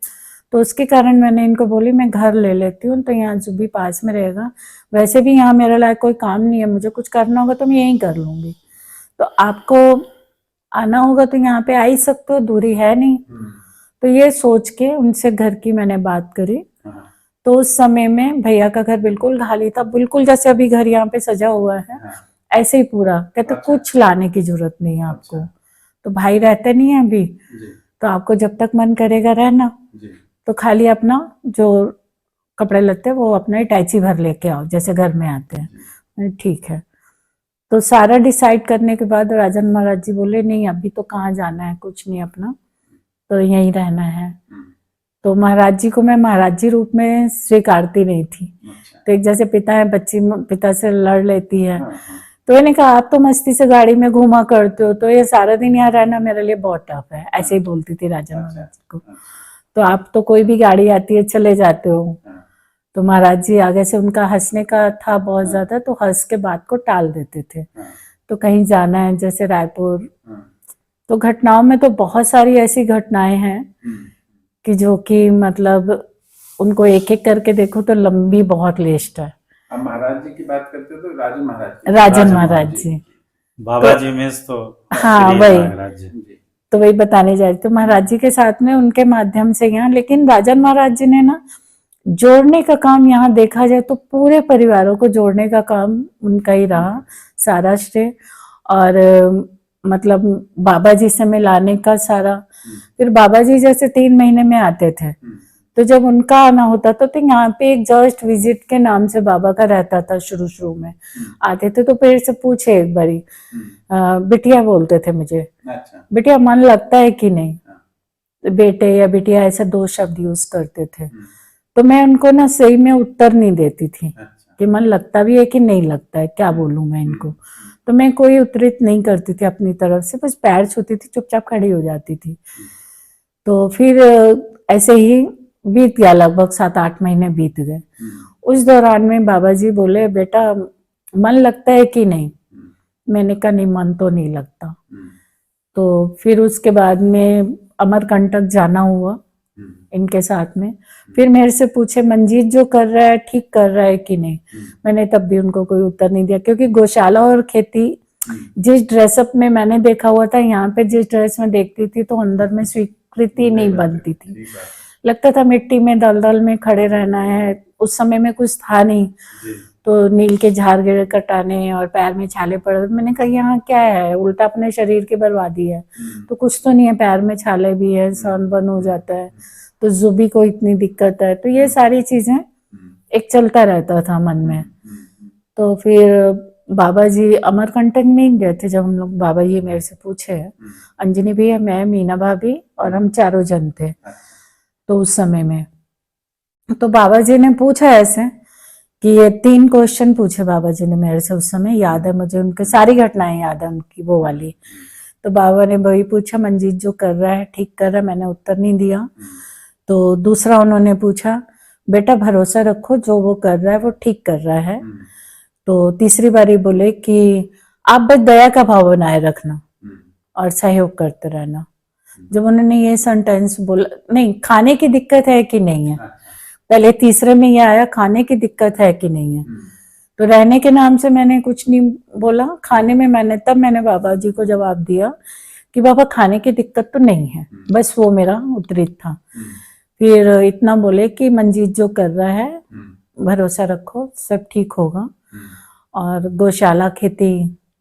S2: तो उसके कारण मैंने इनको बोली मैं घर ले लेती हूँ, तो यहाँ जूबी पास में रहेगा। वैसे भी यहाँ मेरे लायक कोई काम नहीं है, मुझे कुछ करना होगा तो मैं यहीं कर लूंगी। तो आपको आना होगा तो यहाँ पे आ ही सकते हो, दूरी है नहीं। तो ये सोच के उनसे घर की मैंने बात करी। तो उस समय में भैया का घर बिल्कुल खाली था, बिल्कुल जैसे अभी घर यहाँ पे सजा हुआ है ऐसे ही पूरा। कहते कुछ लाने की जरूरत नहीं है आपको। तो भाई रहते नहीं है अभी, तो आपको जब तक मन करेगा रहना, तो खाली अपना जो कपड़े लगते हैं वो अपना अटैची भर लेके आओ जैसे घर में आते हैं। ठीक है। तो सारा डिसाइड करने के बाद राजन महाराज जी बोले नहीं अभी तो कहाँ जाना है, कुछ नहीं, अपना तो यहीं रहना है। तो महाराज जी को मैं महाराज जी रूप में स्वीकारती नहीं थी। तो एक जैसे पिता है, बच्ची पिता से लड़ लेती है। तो मैंने कहा आप तो मस्ती से गाड़ी में घूमा करते हो, तो ये सारा दिन यहाँ रहना मेरे लिए बहुत टफ है, ऐसे ही बोलती थी राजन महाराज जी को। तो आप तो कोई भी गाड़ी आती है चले जाते हो। तो महाराज जी आगे से उनका हंसने का था बहुत ज्यादा, तो हंस के बात को टाल देते थे। तो कहीं जाना है जैसे रायपुर, तो घटनाओं में तो बहुत सारी ऐसी घटनाएं हैं कि जो कि मतलब उनको एक एक करके देखो तो लंबी बहुत लिस्ट है।
S1: अब महाराज जी की बात करते हो तो
S2: राजन महाराज जी
S3: बाबा जी में तो
S2: हाँ
S3: श्री
S2: वही
S3: नागराज जी।
S2: तो वही बताने जा रही। तो महाराज जी के साथ में उनके माध्यम से यहाँ, लेकिन राजन महाराज जी ने ना जोड़ने का काम, यहाँ देखा जाए तो पूरे परिवारों को जोड़ने का काम उनका ही रहा, सारा श्रेय। और मतलब बाबा जी से मिलाने का सारा। फिर बाबा जी जैसे 3 महीने में आते थे, तो जब उनका आना होता था तो यहाँ पे एक जस्ट विजिट के नाम से बाबा का रहता था। शुरू में आते थे तो फिर से पूछे एक बारी, बिटिया बोलते थे मुझे, बिटिया मन लगता है कि नहीं, बेटे या बिटिया ऐसे 2 शब्द यूज करते थे। तो मैं उनको ना सही में उत्तर नहीं देती थी कि मन लगता भी है कि नहीं लगता है, क्या बोलूं मैं इनको। तो मैं कोई उत्तरित नहीं करती थी अपनी तरफ से, बस पैर छूती थी, चुपचाप खड़ी हो जाती थी। तो फिर ऐसे ही बीत गया, लगभग 7-8 महीने बीत गए। उस दौरान में बाबा जी बोले बेटा मन लगता है कि नहीं। मैंने कहा नहीं मन तो नहीं लगता। तो फिर उसके बाद में अमरकंटक जाना हुआ इनके साथ में। फिर मेरे से पूछे मंजीत जो कर रहा है ठीक कर रहा है कि नहीं। मैंने तब भी उनको कोई उत्तर नहीं दिया, क्योंकि गौशाला और खेती जिस ड्रेसअप में मैंने देखा हुआ था, यहाँ पे जिस ड्रेस में देखती थी तो अंदर में आकृति नहीं बनती थी।
S1: ठीक बात है।
S2: लगता था मिट्टी में दलदल में खड़े रहना है। उस समय में कुछ था नहीं,
S1: जी
S2: तो नील के झाड़ गिर कटाने और पैर में छाले पड़। मैंने कहा यहाँ क्या है, उल्टा अपने शरीर की बर्बादी है। तो कुछ तो नहीं है, पैर में छाले भी है, सन बन हो जाता है, तो जुबी को इतनी दिक्कत है। तो ये सारी चीजें एक चलता रहता था मन में। तो फिर बाबा जी अमरकंटक में गए थे जब हम लोग। बाबा जी मेरे से पूछे, अंजनी भैया, मैं, मीना भाभी और हम चारों जन थे। तो उस समय में तो बाबा जी ने पूछा ऐसे कि ये 3 क्वेश्चन पूछे बाबा जी ने मेरे से। उस समय याद है मुझे, उनकी सारी घटनाएं याद है उनकी, वो वाली। तो बाबा ने वही पूछा, मंजीत जो कर रहा है ठीक कर रहा है? मैंने उत्तर नहीं दिया। तो दूसरा उन्होंने पूछा, बेटा भरोसा रखो, जो वो कर रहा है वो ठीक कर रहा है। तो तीसरी बारी बोले कि आप बस दया का भाव बनाए रखना और सहयोग करते रहना। जब उन्होंने ये सेंटेंस बोला, नहीं खाने की दिक्कत है कि नहीं है, पहले तीसरे में ये आया, खाने की दिक्कत है कि नहीं है। तो रहने के नाम से मैंने कुछ नहीं बोला। खाने में मैंने बाबा जी को जवाब दिया कि बाबा खाने की दिक्कत तो नहीं है, बस वो मेरा उत्तरित था। फिर इतना बोले कि मंजीत जो कर रहा है भरोसा रखो, सब ठीक होगा। और गौशाला खेती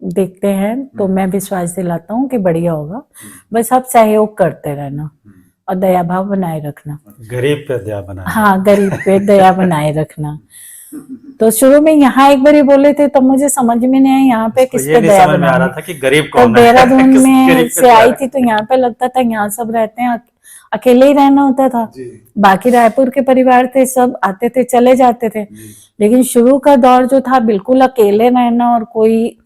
S2: देखते हैं तो मैं विश्वास दिलाता हूँ कि बढ़िया होगा। बस आप सहयोग करते रहना और दया भाव बनाए रखना।
S3: गरीब पे दया बनाए।
S2: हाँ, गरीब पे दया बनाए रखना। तो शुरू में यहाँ एक बारी बोले थे तो मुझे समझ में नहीं आया यहाँ पे किस पे दया
S3: समझ में आ रहा था कि गरीब
S2: तो
S3: कौन है।
S2: देहरादून
S3: किस
S2: में
S3: गरीब पे
S2: से
S3: दया
S2: आई
S3: है।
S2: थी तो यहाँ पे लगता था यहाँ सब रहते हैं, अकेले ही रहना होता था। बाकी रायपुर के परिवार थे, सब आते थे चले जाते थे। लेकिन शुरू का दौर जो था बिल्कुल अकेले रहना और कोई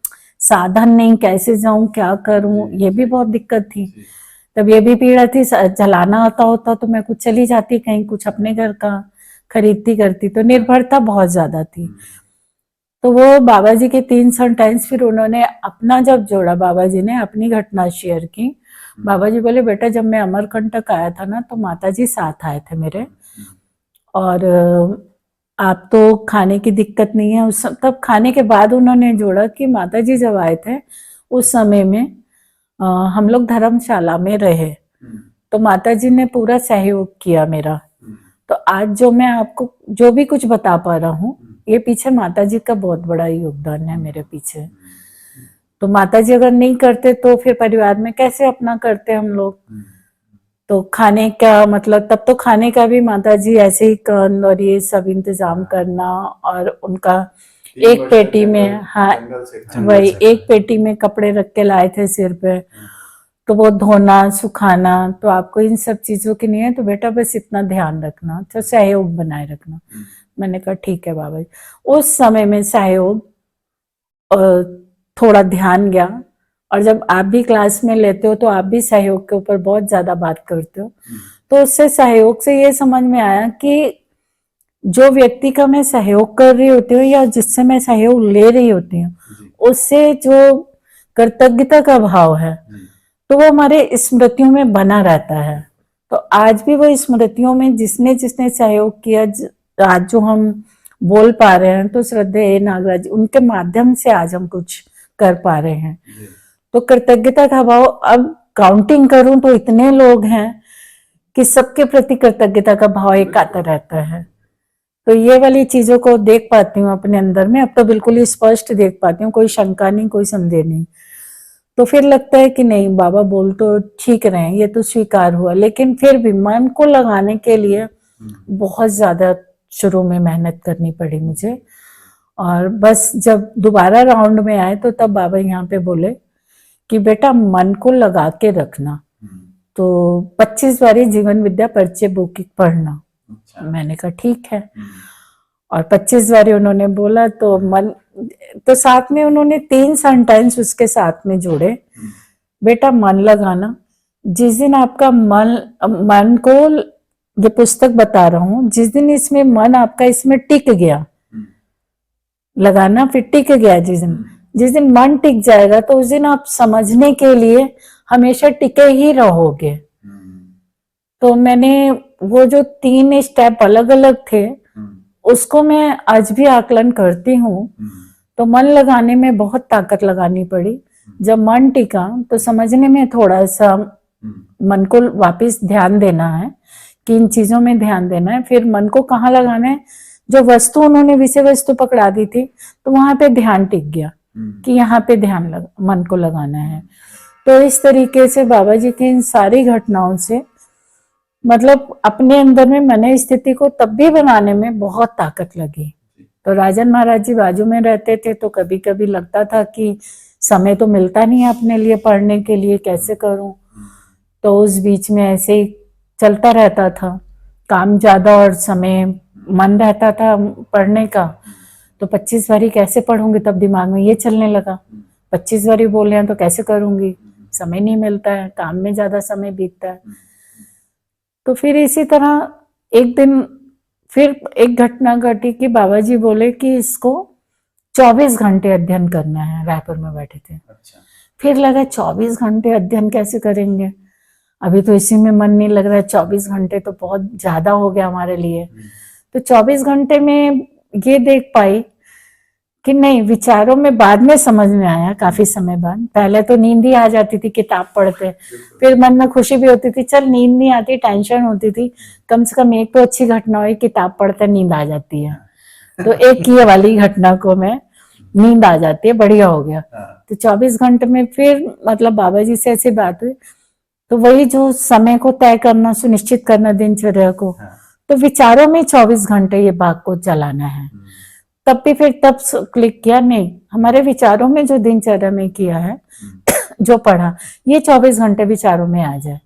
S2: साधन नहीं, कैसे जाऊं क्या करूं, ये भी बहुत दिक्कत थी। तब ये भी पीड़ा थी, चलाना आता होता तो मैं कुछ चली जाती कहीं, कुछ अपने घर का खरीदती करती, तो निर्भरता बहुत ज्यादा थी। तो वो बाबा जी के 3 सेंटेंस फिर उन्होंने अपना जब जोड़ा, बाबा जी ने अपनी घटना शेयर की। बाबा जी बोले, बेटा जब मैं अमरकंटक आया था ना तो माता जी साथ आए थे मेरे, और आप तो खाने की दिक्कत नहीं है उस तब खाने के बाद उन्होंने जोड़ा कि माता जी जब आए थे उस समय में हम लोग धर्मशाला में रहे, तो माता जी ने पूरा सहयोग किया मेरा। तो आज जो मैं आपको जो भी कुछ बता पा रहा हूँ, ये पीछे माता जी का बहुत बड़ा योगदान है मेरे पीछे। तो माता जी अगर नहीं करते तो फिर परिवार में कैसे अपना करते हम लोग। तो खाने का मतलब तब तो खाने का भी माता जी ऐसे ही कंद और ये सब इंतजाम करना, और उनका एक पेटी में, हाँ वही एक पेटी में कपड़े रख के लाए थे सिर पे, तो वो धोना सुखाना। तो आपको इन सब चीजों की नहीं है तो बेटा बस इतना ध्यान रखना, तो सहयोग बनाए रखना। मैंने कहा ठीक है बाबा जी। उस समय में सहयोग थोड़ा ध्यान गया, और जब आप भी क्लास में लेते हो तो आप भी सहयोग के ऊपर बहुत ज्यादा बात करते हो। तो उससे सहयोग से ये समझ में आया कि जो व्यक्ति का मैं सहयोग कर रही होती हूँ या जिससे मैं सहयोग ले रही होती हूँ, उससे जो कृतज्ञता का भाव है तो वो हमारे स्मृतियों में बना रहता है। तो आज भी वो स्मृतियों में जिसने जिसने सहयोग किया, आज जो हम बोल पा रहे हैं, तो श्रद्धेय नागराज उनके माध्यम से आज हम कुछ कर पा रहे हैं। तो कृतज्ञता का भाव, अब काउंटिंग करूं तो इतने लोग हैं कि सबके प्रति कृतज्ञता का भाव एक आता रहता है। तो ये वाली चीजों को देख पाती हूँ अपने अंदर में, अब तो बिल्कुल ही स्पष्ट देख पाती हूँ, कोई शंका नहीं, कोई संदेह नहीं। तो फिर लगता है कि नहीं बाबा बोल तो ठीक रहे हैं, ये तो स्वीकार हुआ, लेकिन फिर भी मन को लगाने के लिए बहुत ज्यादा शुरू में मेहनत करनी पड़ी मुझे। और बस जब दोबारा राउंड में आए तो तब बाबा यहाँ पे बोले कि बेटा मन को लगा के रखना, तो 25 बारी जीवन विद्या परिचय बुक पढ़ना। मैंने कहा ठीक है, और 25 बारी उन्होंने बोला तो मन, तो साथ में उन्होंने 3 सेंटेंस उसके साथ में जोड़े, बेटा मन लगाना। जिस दिन आपका मन को, ये पुस्तक बता रहा हूं, जिस दिन इसमें मन आपका इसमें टिक गया, लगाना फिर टिक गया, जिस दिन मन टिक जाएगा तो उस दिन आप समझने के लिए हमेशा टिके ही रहोगे। तो मैंने वो जो 3 स्टेप अलग अलग थे उसको मैं आज भी आकलन करती हूँ। तो मन लगाने में बहुत ताकत लगानी पड़ी। जब मन टिका तो समझने में थोड़ा सा मन को वापस ध्यान देना है, कि इन चीजों में ध्यान देना है। फिर मन को कहाँ लगाना है, जो वस्तु उन्होंने विषय वस्तु पकड़ा दी थी तो वहां पे ध्यान टिक गया कि यहाँ पे मन को लगाना है। तो इस तरीके से बाबा जी की इन सारी घटनाओं से मतलब अपने अंदर में मन स्थिति को तब भी बनाने में बहुत ताकत लगी। तो राजन महाराज जी बाजू में रहते थे, तो कभी कभी लगता था कि समय तो मिलता नहीं है अपने लिए पढ़ने के लिए, कैसे करूं। तो उस बीच में ऐसे ही चलता रहता था, काम ज्यादा और समय मन रहता था पढ़ने का। तो 25 बारी कैसे पढ़ूंगी, तब दिमाग में ये चलने लगा 25 बारी बोल रहे हैं तो कैसे करूंगी, समय नहीं मिलता है, काम में ज्यादा समय बीतता है। तो फिर इसी तरह एक दिन फिर एक घटना घटी कि बाबा जी बोले कि इसको 24 घंटे अध्ययन करना है। रायपुर में बैठे थे।
S1: अच्छा।
S2: फिर लगा 24 घंटे अध्ययन कैसे करेंगे, अभी तो इसी में मन नहीं लग रहा है, 24 घंटे तो बहुत ज्यादा हो गया हमारे लिए। तो 24 घंटे में ये देख पाई कि नहीं, विचारों में बाद में समझ में आया काफी समय बाद। पहले तो नींद ही आ जाती थी किताब पढ़ते, फिर मन में खुशी भी होती थी, चल नींद नहीं आती, टेंशन होती थी, कम से कम एक तो अच्छी घटना हुई, किताब पढ़ते नींद आ जाती है। तो एक ये वाली घटना को मैं नींद आ जाती है, बढ़िया हो गया। तो 24 घंटे में फिर मतलब बाबा जी से ऐसी बात हुई, तो वही जो समय को तय करना, सुनिश्चित करना दिनचर्या को, तो विचारों में 24 घंटे ये बाग को चलाना है। तब भी फिर तब क्लिक किया, नहीं हमारे विचारों में जो दिनचर्या में किया है जो पढ़ा, ये 24 घंटे विचारों में आ जाए।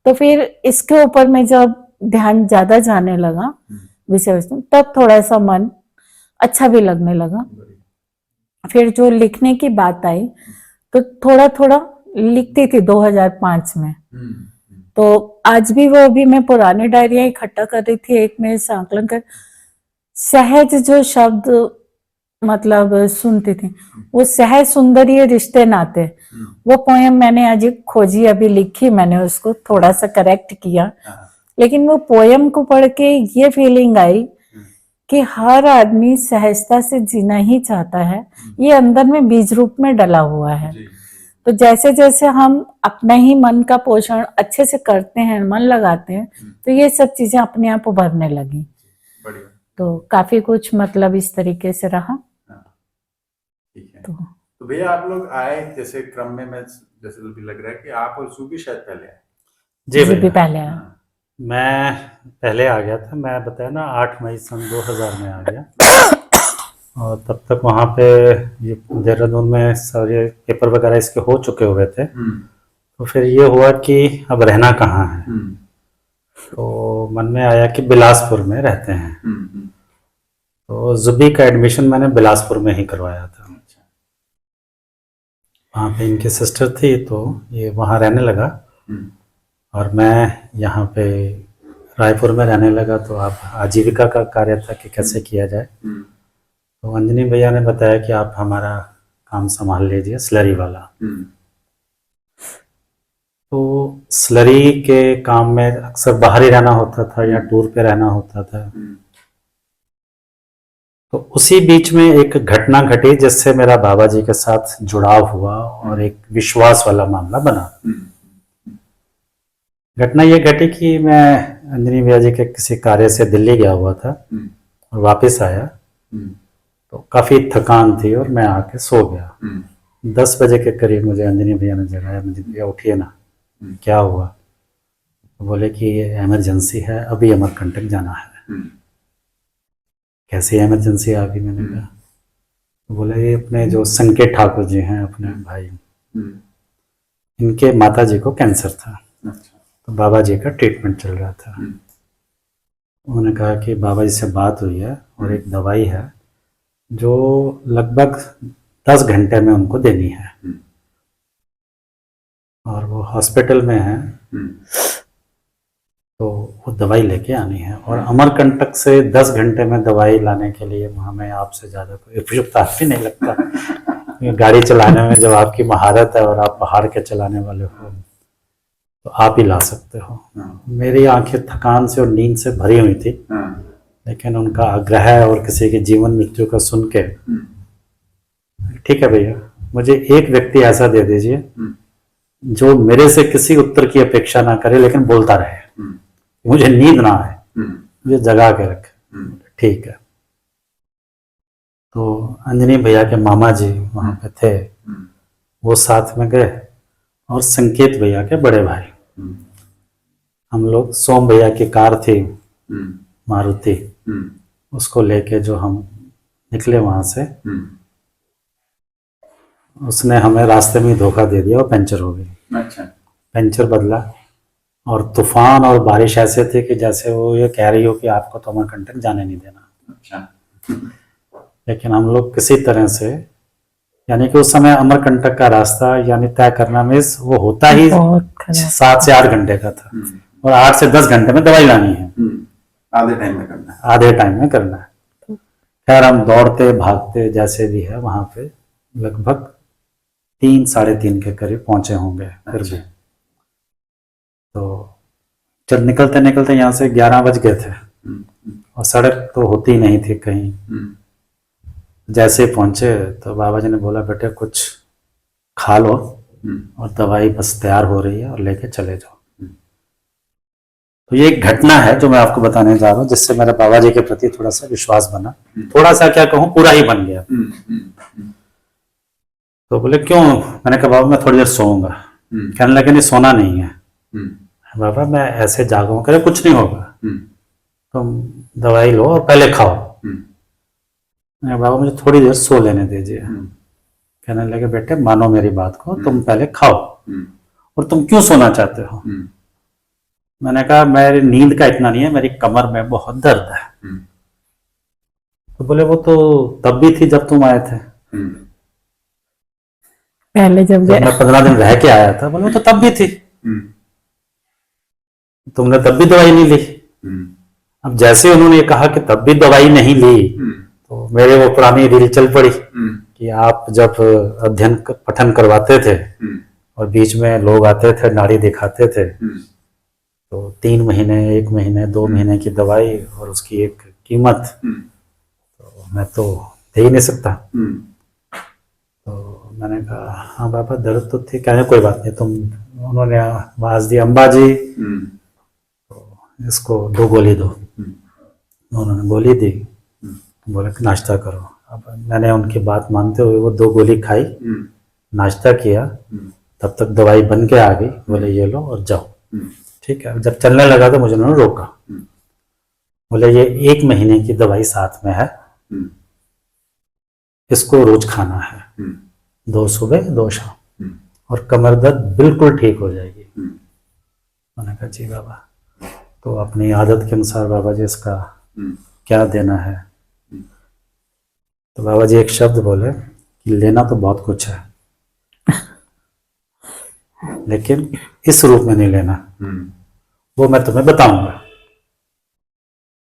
S2: तो फिर इसके ऊपर में जब ध्यान ज्यादा जाने लगा विषय वस्तु, तब थोड़ा सा मन अच्छा भी लगने लगा। फिर जो लिखने की बात आई तो थोड़ा थोड़ा लिखती थी 2005 में। तो आज भी वो भी मैं पुराने डायरिया इकट्ठा कर रही थी, एक में संकलन कर, सहज जो शब्द मतलब सुनती थी, वो सहज सुंदर रिश्ते नाते, वो पोयम मैंने आज खोजी, अभी लिखी मैंने, उसको थोड़ा सा करेक्ट किया। लेकिन वो पोयम को पढ़ के ये फीलिंग आई कि हर आदमी सहजता से जीना ही चाहता है, ये अंदर में बीज रूप में डला हुआ है। तो जैसे जैसे हम अपना ही मन का पोषण अच्छे से करते हैं, मन लगाते हैं, तो ये सब चीजें अपने आप उभरने लगी। तो काफी कुछ मतलब इस तरीके से रहा।
S1: ठीक है। तो भैया आप लोग आए जैसे क्रम में, मैं जैसे भी लग रहा है कि आप और सूबी शायद पहले आए।
S3: जी
S2: भी पहले आया।
S3: मैं पहले आ गया था, मैं बताया ना 8 मई सन 2000 में आ गया। और तब तक वहाँ पे ये देहरादून में सारे पेपर वगैरह इसके हो चुके हुए थे। तो फिर ये हुआ कि अब रहना कहाँ है, तो मन में आया कि बिलासपुर में रहते हैं। तो जुबी का एडमिशन मैंने बिलासपुर में ही करवाया था। वहाँ पे इनकी सिस्टर थी, तो ये वहाँ रहने लगा और मैं यहाँ पे रायपुर में रहने लगा। तो आप आजीविका का कार्य था कि कैसे किया जाए, तो अंजनी भैया ने बताया कि आप हमारा काम संभाल लीजिए, स्लरी वाला। तो स्लरी के काम में अक्सर बाहर ही रहना होता था या टूर पे रहना होता था। तो उसी बीच में एक घटना घटी जिससे मेरा बाबा जी के साथ जुड़ाव हुआ और एक विश्वास वाला मामला बना। घटना ये घटी कि मैं अंजनी भैया जी के किसी कार्य से दिल्ली गया हुआ था और वापस आया, तो काफी थकान थी और मैं आके सो गया। 10 बजे के करीब मुझे अंजनी भैया ने जगाया, मुझे भैया उठिए ना, क्या हुआ? तो बोले कि ये इमरजेंसी है, अभी अमरकंटक जाना है। कैसे इमरजेंसी आ गई? मैंने कहा, तो बोले ये अपने जो संकेत ठाकुर जी हैं, अपने भाई, इनके माता जी को कैंसर था। तो बाबा जी का ट्रीटमेंट चल रहा था। उन्होंने कहा कि बाबा जी से बात हुई है और एक दवाई है जो लगभग 10 घंटे में उनको देनी है और वो हॉस्पिटल में है, तो वो दवाई लेके आनी है। और अमरकंटक से 10 घंटे में दवाई लाने के लिए हमें आपसे ज़्यादा कोई उपयुक्त भी नहीं लगता। गाड़ी चलाने में जब आपकी महारत है और आप पहाड़ के चलाने वाले हो, तो आप ही ला सकते हो। मेरी आंखें थकान से और नींद से भरी हुई थी, लेकिन उनका आग्रह और किसी के जीवन मृत्यु का सुन के, ठीक है भैया, मुझे एक व्यक्ति ऐसा दे दीजिए जो मेरे से किसी उत्तर की अपेक्षा ना करे, लेकिन बोलता रहे, मुझे नींद ना आए, मुझे जगा के रखे। ठीक है। तो अंजनी भैया के मामा जी वहां पे थे, वो साथ में गए, और संकेत भैया के बड़े भाई। हम लोग सोम भैया की कार थी मारुति, उसको लेके जो हम निकले वहां से, उसने हमें रास्ते में ही धोखा दे दिया और पंचर हो गई।
S1: अच्छा।
S3: पंचर बदला, और तूफान और बारिश ऐसे थे कि जैसे वो ये कह रही हो कि आपको तो अमरकंटक जाने नहीं देना।
S1: अच्छा।
S3: लेकिन हम लोग किसी तरह से, यानी कि उस समय अमरकंटक का रास्ता यानी तय करना में वो होता ही
S2: बहुत खराब।
S3: 7 से 8 घंटे का था, और 8 से 10 घंटे में दवाई लानी है,
S1: आधे टाइम में करना है।
S3: आधे टाइम में करना है। खैर हम दौड़ते भागते जैसे भी है वहां पे लगभग 3 साढ़े 3 के करीब पहुंचे होंगे फिर भी। तो जब निकलते निकलते यहाँ से 11 बज गए थे, और सड़क तो होती नहीं थी कहीं। जैसे पहुंचे तो बाबा जी ने बोला, बेटे कुछ खा लो, और दवाई बस तैयार हो रही है और लेके चले जाओ। तो ये एक घटना है जो मैं आपको बताने जा रहा हूँ, जिससे मेरे बाबा जी के प्रति थोड़ा सा विश्वास बना, थोड़ा सा क्या कहूँ, पूरा ही बन गया। तो बोले क्यों? मैंने कहा बाबा मैं थोड़ी देर सोऊंगा। कहने लगे नहीं, सोना नहीं है बाबा, मैं ऐसे जागूंगा। करे कुछ नहीं होगा, तुम दवाई लो और पहले खाओ। मैं बाबा मुझे थोड़ी देर सो लेने दीजिए। कहने लगे बेटे मानो मेरी बात को, तुम पहले खाओ, और तुम क्यों सोना चाहते हो? मैंने कहा मेरी नींद का इतना नहीं है, मेरी कमर में बहुत दर्द है। तो बोले वो तो तब भी थी जब तुम आए थे,
S2: पहले जब
S3: मैं 15 दिन रह के आया था। बोले वो तो तब भी थी, तुमने तब भी दवाई नहीं ली। अब जैसे उन्होंने कहा कि तब भी दवाई नहीं ली, तो मेरे वो पुरानी रील चल पड़ी कि आप जब अध्ययन पठन करवाते थे और बीच में लोग आते थे नाड़ी दिखाते थे, तो 3 महीने 1 महीने 2 महीने की दवाई और उसकी एक कीमत, तो मैं तो दे ही नहीं सकता। तो मैंने कहा हाँ बाबा दर्द तो थी। कहने कोई बात नहीं, तुम, उन्होंने आवाज दी अम्बा जी तो इसको 2 गोली दो। उन्होंने गोली दी, बोले कि नाश्ता करो। अब मैंने उनकी बात मानते हुए वो 2 गोली खाई, नाश्ता किया, तब तक दवाई बन के आ गई। बोले ये लो और जाओ। ठीक है। जब चलने लगा तो मुझे उन्होंने रोका, बोले ये 1 महीने की दवाई साथ में है, इसको रोज खाना है, 2 सुबह 2 शाम, और कमर दर्द बिल्कुल ठीक हो जाएगी। मैंने कहा जी बाबा। तो अपनी आदत के अनुसार बाबा जी इसका क्या देना है? तो बाबा जी एक शब्द बोले कि लेना तो बहुत कुछ है, लेकिन इस रूप में नहीं लेना, वो मैं तुम्हें बताऊंगा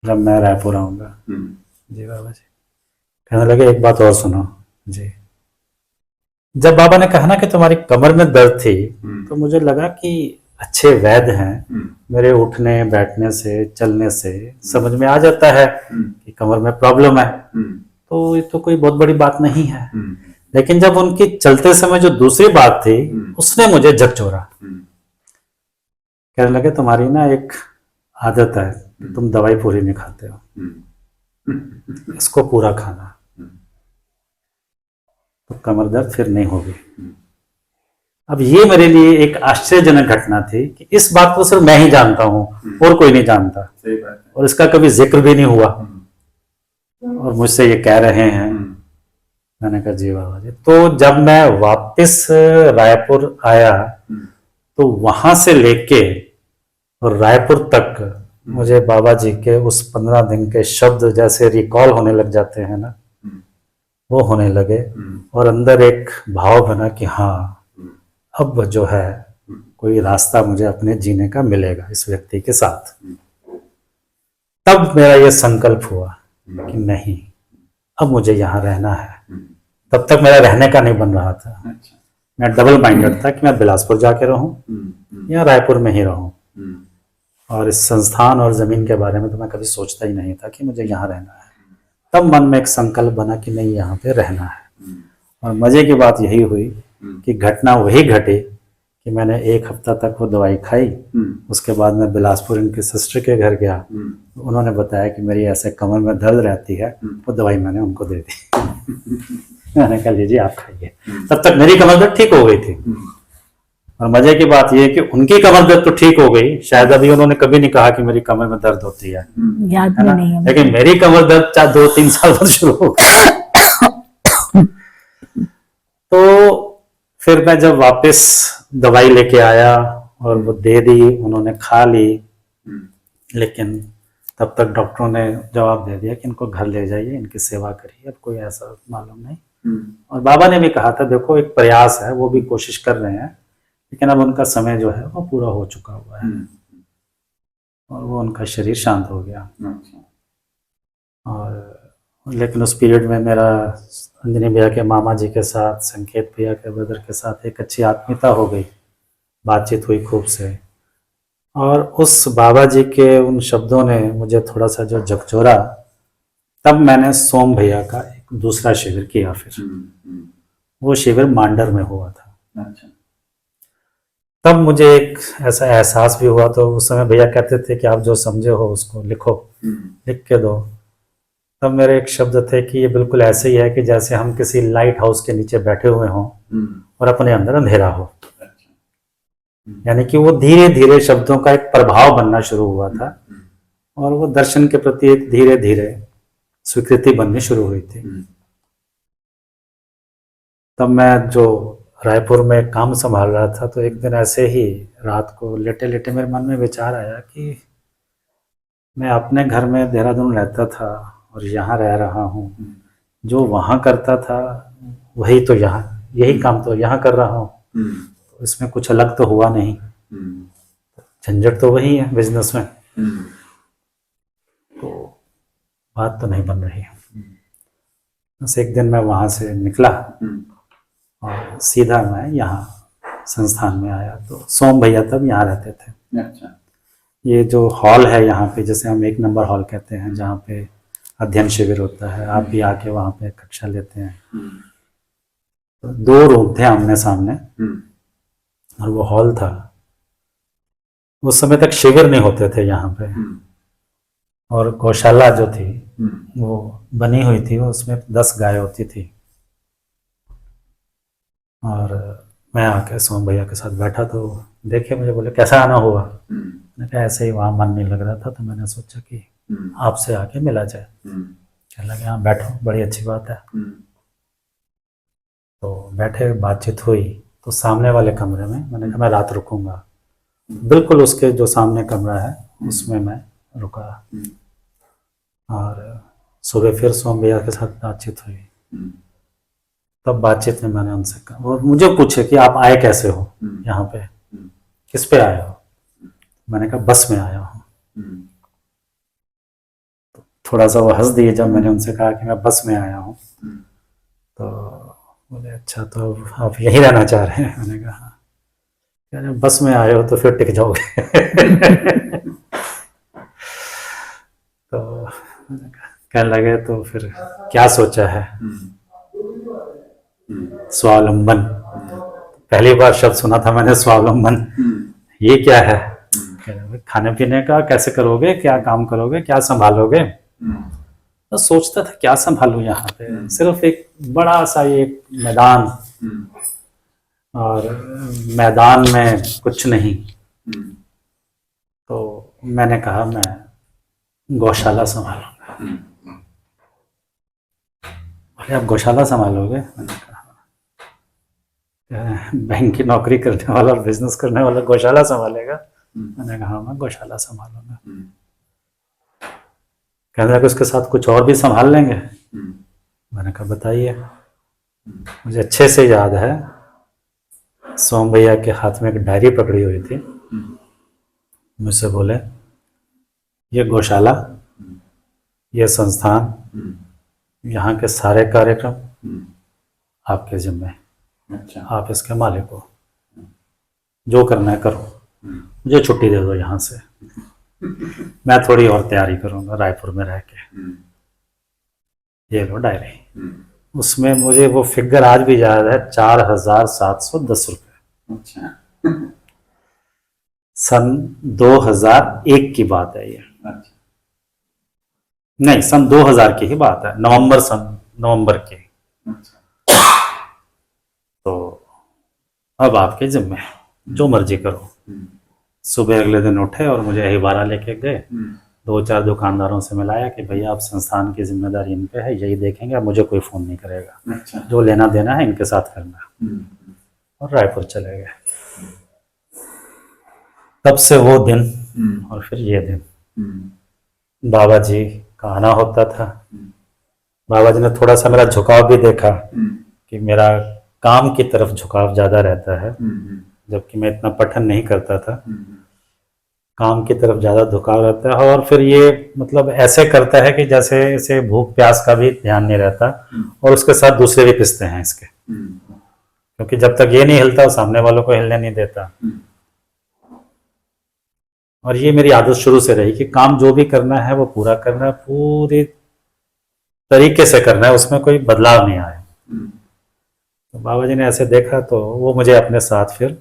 S3: जब मैं रायपुर आऊंगा। जी बाबा जी। कहने लगे एक बात और सुनो जी। जब बाबा ने कहा ना कि तुम्हारी कमर में दर्द थी, तो मुझे लगा कि अच्छे वैद्य हैं, मेरे उठने बैठने से चलने से समझ में आ जाता है कि कमर में प्रॉब्लम है, तो ये तो कोई बहुत बड़ी बात नहीं है। लेकिन जब उनकी चलते समय जो दूसरी बात थी, उसने मुझे झकझोरा। कहने लगे तुम्हारी ना एक आदत है, तुम दवाई पूरी नहीं खाते हो, इसको पूरा खाना, तो कमर दर्द फिर नहीं होगी। अब ये मेरे लिए एक आश्चर्यजनक घटना थी कि इस बात को सिर्फ मैं ही जानता हूँ और कोई नहीं जानता,
S1: सही बात है।
S3: और इसका कभी जिक्र भी नहीं हुआ, और मुझसे ये कह रहे हैं। मैंने कहा जी बाबा जी। तो जब मैं वापस रायपुर आया, तो वहां से लेके और रायपुर तक मुझे बाबा जी के उस 15 दिन के शब्द जैसे रिकॉल होने लग जाते हैं ना, वो होने लगे, और अंदर एक भाव बना कि हाँ अब जो है कोई रास्ता मुझे अपने जीने का मिलेगा इस व्यक्ति के साथ। तब मेरा ये संकल्प हुआ कि नहीं, अब मुझे यहाँ रहना है। तब तक मेरा रहने का नहीं बन रहा था। मैं डबल माइंडेड था कि मैं बिलासपुर जाके रहूं या रायपुर में ही रहूं, और इस संस्थान और जमीन के बारे में तो मैं कभी सोचता ही नहीं था कि मुझे यहाँ रहना है। तब मन में एक संकल्प बना कि नहीं, यहाँ पे रहना है। और मजे की बात यही हुई कि घटना वही घटी कि मैंने 1 हफ्ता तक वो दवाई खाई। उसके बाद मैं बिलासपुर इनकी सिस्टर के घर गया। उन्होंने बताया कि मेरी ऐसे कमर में दर्द रहती है, वो दवाई मैंने उनको दे दी। मैंने कहा लीजिए आप खाइए। तब तक मेरी कमर दर्द ठीक हो गई थी। और मजे की बात यह है कि उनकी कमर दर्द तो ठीक हो गई, शायद अभी उन्होंने कभी नहीं कहा कि मेरी कमर में दर्द होती है,
S2: याद
S3: है
S2: में
S3: ना?
S2: नहीं है।
S3: लेकिन मेरी कमर दर्द 2-3 साल बाद शुरू हो गई। तो फिर मैं जब वापस दवाई लेके आया और वो दे दी, उन्होंने खा ली, लेकिन तब तक डॉक्टरों ने जवाब दे दिया कि इनको घर ले जाइए, इनकी सेवा करिए, अब कोई ऐसा मालूम नहीं। और बाबा ने भी कहा था देखो एक प्रयास है, वो भी कोशिश कर रहे हैं, लेकिन अब उनका समय जो है वो पूरा हो चुका हुआ है और वो उनका शरीर शांत हो गया। और लेकिन उस पीरियड में मेरा अंजनी भैया के मामा जी के साथ, संकेत भैया के ब्रदर के साथ एक अच्छी आत्मीयता हो गई, बातचीत हुई खूब से। और उस बाबा जी के उन शब्दों ने मुझे थोड़ा सा जो झकझोरा, तब मैंने सोम भैया का एक दूसरा शिविर किया। फिर वो शिविर मांडर में हुआ था। तब मुझे एक ऐसा एहसास भी हुआ। तो उस समय भैया कहते थे कि आप जो समझे हो उसको लिखो, लिख के दो। तब मेरे एक शब्द थे कि ये बिल्कुल ऐसे ही है कि जैसे हम किसी लाइट हाउस के नीचे बैठे हुए हों और अपने अंदर अंधेरा हो। यानी कि वो धीरे धीरे शब्दों का एक प्रभाव बनना शुरू हुआ था और वो दर्शन के प्रति एक धीरे धीरे स्वीकृति बननी शुरू हुई थी। तब मैं जो रायपुर में काम संभाल रहा था, तो एक दिन ऐसे ही रात को लेटे लेटे मेरे मन में विचार आया कि मैं अपने घर में देहरादून रहता था और यहाँ रह रहा हूँ, जो वहाँ करता था वही तो यहाँ, यही काम तो यहाँ कर रहा हूँ, तो इसमें कुछ अलग तो हुआ नहीं, झंझट तो वही है बिजनेस में, तो बात तो नहीं बन रही है। बस एक दिन मैं वहाँ से निकला और सीधा मैं यहाँ संस्थान में आया। तो सोम भैया तब यहाँ रहते थे।
S1: अच्छा।
S3: ये जो हॉल है यहाँ पे, जैसे हम 1 नंबर हॉल कहते हैं, जहाँ पे अध्ययन शिविर होता है, आप भी आके वहाँ पे कक्षा लेते हैं। तो 2 रूम थे आमने सामने और वो हॉल था। उस समय तक शिविर नहीं होते थे यहाँ पे। और गौशाला जो थी वो बनी हुई थी, उसमें 10 गाय होती थी। और मैं आके सोम भैया के साथ बैठा तो देखे मुझे, बोले कैसा आना हुआ? मैंने कहा ऐसे ही, वहाँ मन नहीं लग रहा था, तो मैंने सोचा कि आपसे आके मिला जाए। कहने लगे हाँ बैठो, बड़ी अच्छी बात है। तो बैठे, बातचीत हुई। तो सामने वाले कमरे में मैंने कहा मैं रात रुकूंगा। बिल्कुल उसके जो सामने कमरा है उसमें मैं रुका। और सुबह फिर सोम भैया के साथ बातचीत हुई। तब बातचीत में मैंने उनसे कहा, वो मुझे पूछे कि आप आए कैसे हो यहाँ पे, किस पे आए हो? मैंने कहा बस में आया हूँ। तो थोड़ा सा वो हंस दिए जब मैंने उनसे कहा कि मैं बस में आया हूँ। तो बोले अच्छा, तो आप यहीं रहना चाह रहे हैं? मैंने कहा हाँ। कहने बस में आए हो तो फिर टिक जाओगे। तो कहने लगे तो फिर क्या सोचा है? स्वावलंबन। पहली बार शब्द सुना था मैंने, स्वावलंबन। ये क्या है? खाने पीने का कैसे करोगे, क्या काम करोगे, क्या संभालोगे? तो सोचता था क्या संभालूं यहाँ पे, सिर्फ एक बड़ा सा एक मैदान और मैदान में कुछ नहीं। तो मैंने कहा मैं गौशाला संभालूंगा। बोले आप गौशाला संभालोगे? मैंने कहा बैंक की नौकरी करने वाला और बिजनेस करने वाला गौशाला संभालेगा? मैंने कहा मैं गौशाला संभालूंगा। कहने लगे उसके साथ कुछ और भी संभाल लेंगे? मैंने कहा बताइए। मुझे अच्छे से याद है, सोम भैया के हाथ में एक डायरी पकड़ी हुई थी। मुझसे बोले ये गौशाला, ये संस्थान, यहाँ के सारे कार्यक्रम आपके जिम्मे। अच्छा। आप इसके मालिक हो, जो करना है करो, मुझे छुट्टी दे दो यहाँ से, मैं थोड़ी और तैयारी करूँगा रायपुर में रह के। ये लो डायरी। उसमें मुझे वो फिगर आज भी याद है, 4,710 रुपये। अच्छा। सन 2001 की बात है ये।
S1: अच्छा।
S3: नहीं, सन 2000 की ही बात है, नवंबर की।
S1: अच्छा।
S3: तो अब आपके जिम्मे है, जो मर्जी करो। सुबह अगले दिन उठे और मुझे अहिबारा लेके गए, 2-4 दुकानदारों से मिलाया कि भैया आप संस्थान की जिम्मेदारी इन पे है, यही देखेंगे, अब मुझे कोई फ़ोन नहीं करेगा।
S1: अच्छा।
S3: जो लेना देना है इनके साथ करना। और रायपुर चले गए। तब से वो दिन और फिर ये दिन बाबा जी का आना होता था। बाबा जी ने थोड़ा सा मेरा झुकाव भी देखा कि मेरा काम की तरफ झुकाव ज़्यादा रहता है, जबकि मैं इतना पठन नहीं करता था। काम की तरफ ज़्यादा झुकाव रहता है और फिर ये मतलब ऐसे करता है कि जैसे इसे भूख प्यास का भी ध्यान नहीं रहता, और उसके साथ दूसरे भी पिसते हैं इसके, क्योंकि जब तक ये नहीं हिलता वो सामने वालों को हिलने नहीं देता। और ये मेरी आदत शुरू से रही कि काम जो भी करना है वो पूरा करना है, पूरी तरीके से करना है, उसमें कोई बदलाव नहीं आए। तो बाबा जी ने ऐसे देखा तो वो मुझे अपने साथ फिर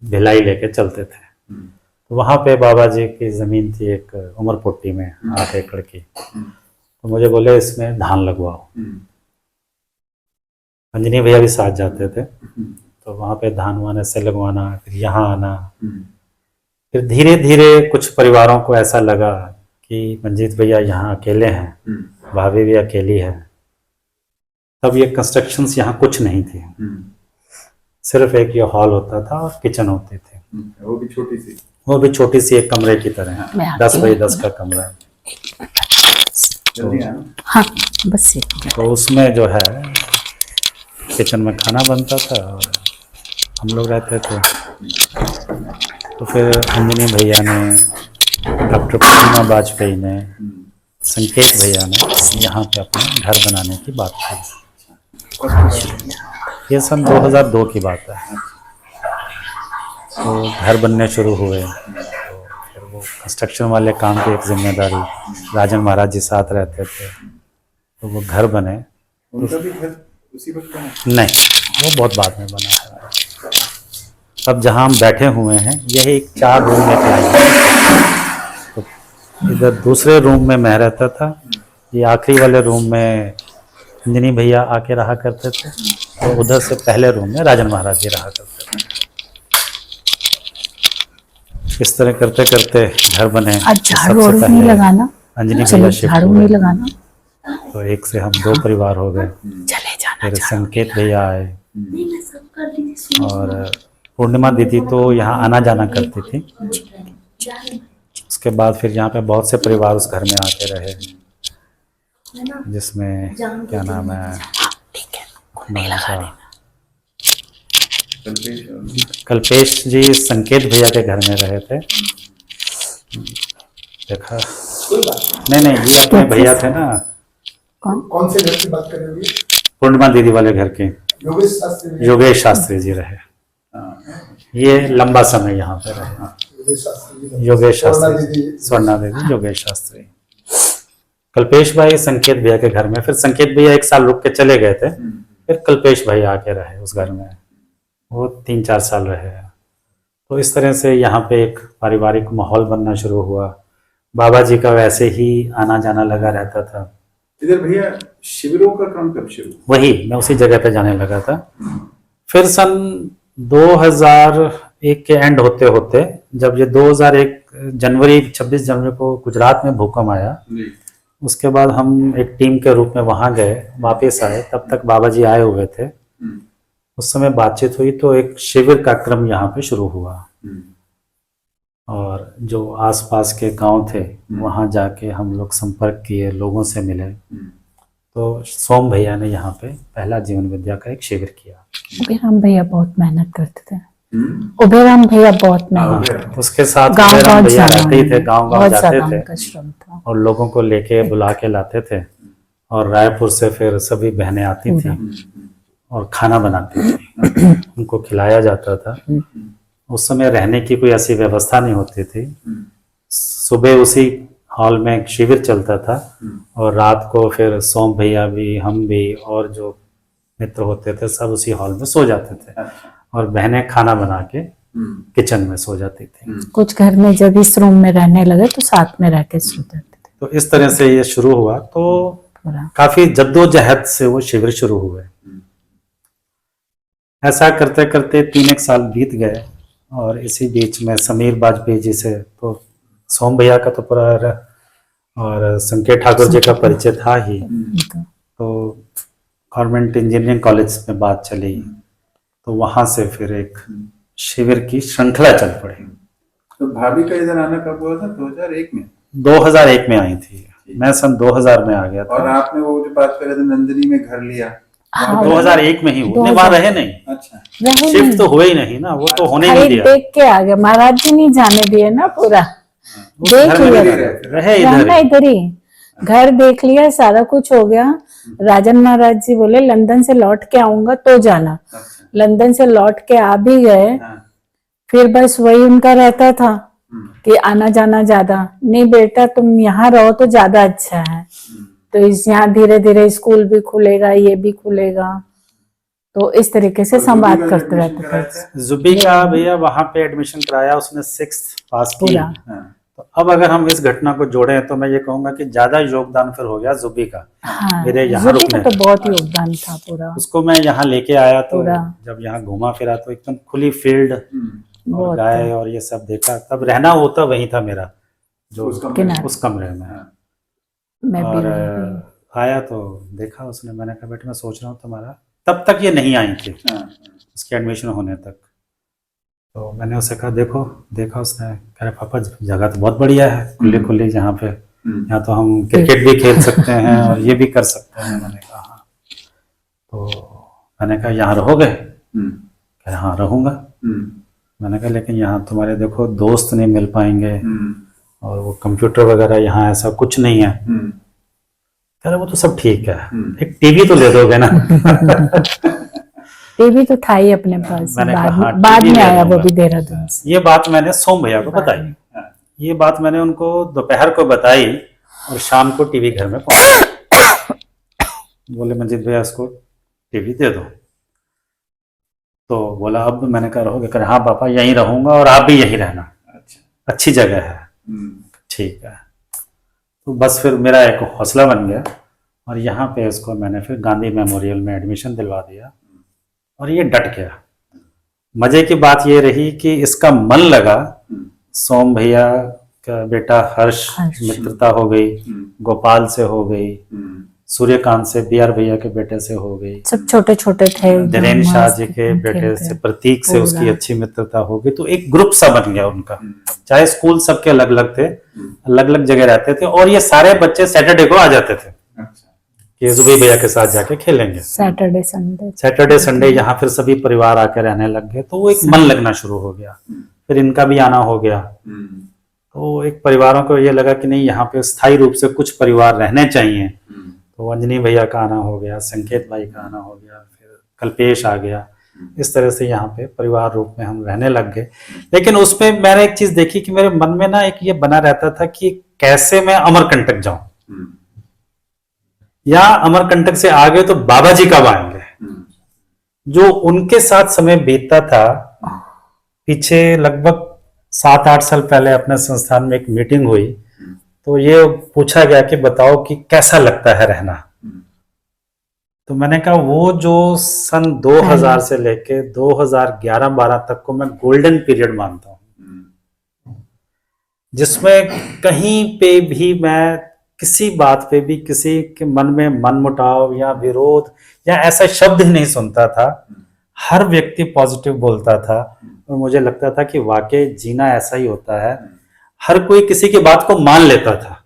S3: भिलाई लेके चलते थे। तो वहाँ पे बाबा जी की ज़मीन थी एक उमरपुट्टी में 8 एकड़ की। तो मुझे बोले इसमें धान लगवाओ। अंजनी भैया भी साथ जाते थे। तो वहाँ पे धान वाने से लगवाना, फिर यहाँ आना। फिर धीरे धीरे कुछ परिवारों को ऐसा लगा कि मंजीत भैया यहाँ अकेले हैं, भाभी भी अकेली है। तब ये कंस्ट्रक्शंस यहाँ कुछ नहीं थी, सिर्फ एक ये हॉल होता था और किचन होती थी,
S1: वो भी छोटी सी,
S3: वो भी छोटी सी एक कमरे की तरह, 10 बाई 10 का कमरा।
S2: हाँ बस ये।
S3: तो उसमें जो है किचन में खाना बनता था और हम लोग रहते थे। तो फिर अंजनी भैया ने, डॉक्टर पूर्णिमा वाजपेयी ने, संकेत भैया ने यहाँ पे अपना घर बनाने की बात की। ये सन 2002 की बात है। तो घर बनने शुरू हुए। तो फिर वो कंस्ट्रक्शन वाले काम की एक जिम्मेदारी, राजन महाराज जी साथ रहते थे। तो वो घर बने।
S1: उनका भी घर उसी वक्त बना?
S3: नहीं, वो बहुत बाद में बना है। अब जहाँ हम बैठे हुए हैं यही एक 4 रूम लेके आई है। तो इधर दूसरे रूम में मैं रहता था, ये आखिरी वाले रूम में अंजनी भैया आके रहा करते थे, और उधर से पहले रूम में राजन महाराज जी रहा करते थे। इस तरह करते करते घर बने।
S2: झाड़ू नहीं लगाना,
S3: अंजनी भैया शिफ्ट
S2: झाड़ू नहीं लगाना।
S3: तो एक से हम 2 परिवार हो गए।
S2: चले जाना।
S3: फिर संकेत भैया आए और पूर्णिमा दीदी तो यहाँ आना जाना करती थी। उसके बाद फिर यहाँ पे बहुत से परिवार उस घर में आके रहे, जिसमें क्या नाम है, कल्पेश जी संकेत भैया के घर में रहे थे। देखा नहीं, ये अपने भैया थे ना।
S4: कौन से घर की बात कर रहे हो?
S3: पूर्णिमा दीदी वाले घर के योगेश शास्त्री जी रहे। ये लंबा समय यहाँ पे रहे। योगेश शास्त्री, स्वर्णा देवी, योगेश शास्त्री, कल्पेश भाई संकेत भैया के घर में। फिर संकेत भैया 1 साल रुक के चले गए थे। फिर कल्पेश भाई आके रहे उस घर में, वो 3-4 साल रहे। तो इस तरह से यहाँ पे एक पारिवारिक माहौल बनना शुरू हुआ। बाबा जी का वैसे ही आना जाना लगा रहता था।
S1: इधर भैया शिविरों का काम कब शुरू?
S3: वही मैं उसी जगह पे जाने लगा था। फिर सन 2001 के एंड होते होते, जब ये 2001 जनवरी 26 जनवरी को गुजरात में भूकंप आया, उसके बाद हम एक टीम के रूप में वहाँ गए, वापस आए। तब तक बाबा जी आए हुए थे। उस समय बातचीत हुई तो एक शिविर का क्रम यहाँ पे शुरू हुआ, और जो आसपास के गांव थे वहाँ जाके हम लोग संपर्क किए, लोगों से मिले। तो सोम भैया ने यहाँ पे पहला जीवन विद्या का एक शिविर किया।
S2: उबेराम भैया बहुत मेहनत करते थे। उबेराम भैया बहुत मेहनत,
S3: उसके साथ
S2: गाँव
S3: उबेराम
S2: गाँव
S3: भैया
S2: जाना,
S3: रहते ही थे, गाँव गाँव
S2: बहुत
S3: जाते
S2: ज्यादा
S3: थे
S2: उनका श्रम था।
S3: और लोगों को लेके बुला के लाते थे। और रायपुर से फिर सभी बहनें आती थी और खाना बनाती थी, उनको खिलाया जाता था। उस समय रहने की कोई ऐसी व्यवस्था नहीं होती थी। सुबह उसी हॉल में एक शिविर चलता था, और रात को फिर सोम भैया भी, हम भी, और जो मित्र होते थे सब उसी हॉल में सो जाते थे, और बहनें खाना बना के किचन में सो जाती थी।
S2: कुछ घर में जब इस रूम में रहने लगे तो साथ में रह के सोते थे
S3: तो इस तरह से ये शुरू हुआ। तो
S2: पूरा।
S3: काफी जद्दोजहद से वो शिविर शुरू हुए। ऐसा करते करते 3 साल बीत गए और इसी बीच में समीर बाजपेयी जी से, तो सोम भैया का तो पूरा और संकेत ठाकुर जी का परिचय था ही। तो गवर्नमेंट इंजीनियरिंग कॉलेज में बात चली, तो वहां से फिर एक शिविर की श्रृंखला चल पड़ी।
S1: तो भाभी का इधर आना कब हुआ था? 2001 में?
S3: 2001 में आई थी, मैं सन 2000 में आ गया था।
S1: और आपने वो जो बात कर रहे थे नंदिनी में घर लिया,
S2: हाँ,
S3: 2001 में ही, उतने बार रहे नहीं,
S1: अच्छा,
S2: रहे
S3: शिफ्ट
S2: नहीं।
S3: तो हुए ही नहीं ना, वो तो होने ही नहीं
S2: खाली
S3: दिया।
S2: देख के आ गया, महाराज जी नहीं जाने दिए ना पूरा।
S3: उस
S2: देख
S3: घर में
S2: लिया,
S3: नहीं रहे इधर
S2: रहना
S3: ही।
S2: इधर ही, घर देख लिया, सारा कुछ हो गया। राजन महाराज जी बोले लंदन से लौट के आऊंगा तो जाना।
S1: अच्छा,
S2: लंदन से लौट के आ भी गए,
S1: हाँ,
S2: फिर बस वही उनका रहता था कि आना जाना ज्यादा नहीं, बेटा तुम यहाँ रहो तो ज्यादा अच्छा है। तो इस यहाँ धीरे धीरे स्कूल भी खुलेगा, ये भी खुलेगा, तो इस तरीके से
S1: और
S2: संवाद
S1: जुबी का
S2: करते
S1: एडमिशन
S2: रहते
S1: कराया
S2: थे
S1: था?
S3: जुबी का भैया वहां पे एडमिशन कराया, उसने 6th पास की।
S2: पूरा।
S1: हाँ,
S3: तो अब अगर हम इस घटना को जोड़ें तो मैं ये कहूंगा कि ज्यादा योगदान फिर हो गया जुबी का।
S2: हाँ,
S3: मेरे यहाँ
S2: जुबी का
S3: रुकने
S2: तो बहुत योगदान था पूरा।
S3: उसको मैं यहाँ लेके आया तो
S2: पूरा।
S3: जब यहाँ घूमा फिरा तो एकदम खुली फील्ड और
S2: बहुत
S3: गाय और ये सब देखा। तब रहना होता वही था मेरा, जो
S1: उस कमरे में।
S2: किनारे।
S3: उस कमरे में।
S2: मैं भी
S3: और
S2: वही थी।
S3: आया तो देखा उसने, मैंने कहा बेटा मैं सोच रहा हूँ तुम्हारा, तब तक ये नहीं आई थी
S1: हाँ,
S3: उसकी एडमिशन होने तक। तो मैंने उसे कहा देखो, देखा उसने, कह रहा पापा जगह तो बहुत बढ़िया है, खुली खुली, यहाँ पे यहाँ तो हम क्रिकेट भी खेल सकते हैं और ये भी कर सकते हैं। मैंने कहा हाँ। तो मैंने कहा यहाँ रहोगे? कह रहा हाँ रहूँगा। मैंने कहा लेकिन यहाँ तुम्हारे देखो दोस्त नहीं मिल पाएंगे और वो कंप्यूटर वगैरह यहाँ ऐसा कुछ नहीं है। कह रहा वो तो सब ठीक है, एक टीवी तो ले दोगे ना?
S2: टीवी तो था ही अपने पास,
S3: मैंने कहा, हाँ,
S2: बाद
S3: टीवी
S2: में
S3: ले
S2: आया वो
S3: लूंगा।
S2: भी देहरादून से।
S3: ये बात मैंने सोम भैया को बताई। ये बात मैंने उनको दोपहर को बताई और शाम को टीवी घर में पहुंचा। बोले मंजीत भैया इसको टीवी दे दो। तो बोला अब? मैंने कहा रहोगे? कह हाँ पापा यहीं रहूंगा और आप भी यहीं रहना,
S1: अच्छा,
S3: अच्छी जगह है। ठीक है। तो बस फिर मेरा एक हौसला बन गया और यहाँ पे इसको मैंने फिर गांधी मेमोरियल में एडमिशन दिलवा दिया और ये डट गया। मजे की बात ये रही कि इसका मन लगा। सोम भैया का बेटा हर्ष मित्रता हो गई, गोपाल से हो गई, सूर्यकांत से, बी आर भैया के बेटे से हो गई,
S2: सब छोटे छोटे थे।
S3: धीरेन शाह जी के बेटे से, प्रतीक से उसकी अच्छी मित्रता हो गई। तो एक ग्रुप सा बन गया उनका। चाहे स्कूल सबके अलग अलग थे, अलग अलग जगह रहते थे और ये सारे बच्चे सैटरडे को आ जाते थे कि जुबी भैया के साथ जाके खेलेंगे। सैटरडे संडे यहाँ फिर सभी परिवार आके रहने लग गए। तो वो एक मन लगना शुरू हो गया, फिर इनका भी आना हो गया। तो एक परिवारों को ये लगा कि नहीं यहाँ पे स्थायी रूप से कुछ परिवार रहने चाहिए। तो अंजनी भैया का आना हो गया, संकेत भाई का आना हो गया, फिर कल्पेश आ गया। इस तरह से यहाँ पे परिवार रूप में हम रहने लग गए। लेकिन उसमें मैंने एक चीज देखी कि मेरे मन में ना एक ये बना रहता था कि कैसे मैं अमरकंटक जाऊं, या अमरकंटक से आगे तो बाबा जी कब आएंगे। जो उनके साथ समय बीतता था, पीछे लगभग 7-8 साल पहले अपने संस्थान में एक मीटिंग हुई तो ये पूछा गया कि बताओ कि कैसा लगता है रहना। तो मैंने कहा वो जो सन 2000 से लेके 2011-12 तक को मैं गोल्डन पीरियड मानता हूं, जिसमें कहीं पे भी मैं किसी बात पे भी किसी के मन में मनमुटाव या विरोध या ऐसा शब्द ही नहीं सुनता था। हर व्यक्ति पॉजिटिव बोलता था और मुझे लगता था कि वाकई जीना ऐसा ही होता है। हर कोई किसी की बात को मान लेता था,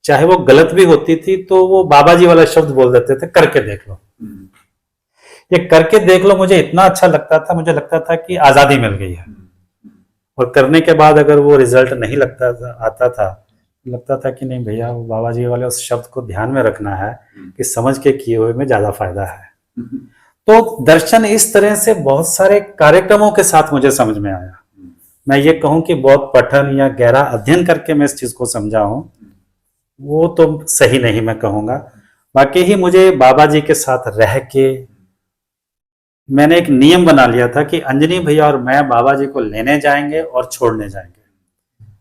S3: चाहे वो गलत भी होती थी तो वो बाबा जी वाला शब्द बोल देते थे, करके देख लो। ये करके देख लो मुझे इतना अच्छा लगता था, मुझे लगता था कि आजादी मिल गई है। और करने के बाद अगर वो रिजल्ट नहीं आता था, लगता था कि नहीं भैया वो बाबा जी वाले उस शब्द को ध्यान में रखना है कि समझ के किए हुए में ज्यादा फायदा है। तो दर्शन इस तरह से बहुत सारे कार्यक्रमों के साथ मुझे समझ में आया। मैं ये कहूं कि बहुत पठन या गहरा अध्ययन करके मैं इस चीज को समझा हूं, वो तो सही नहीं मैं कहूंगा। बाकी ही मुझे बाबा जी के साथ रह के मैंने एक नियम बना लिया था कि अंजनी भैया और मैं बाबा जी को लेने जाएंगे और छोड़ने जाएंगे,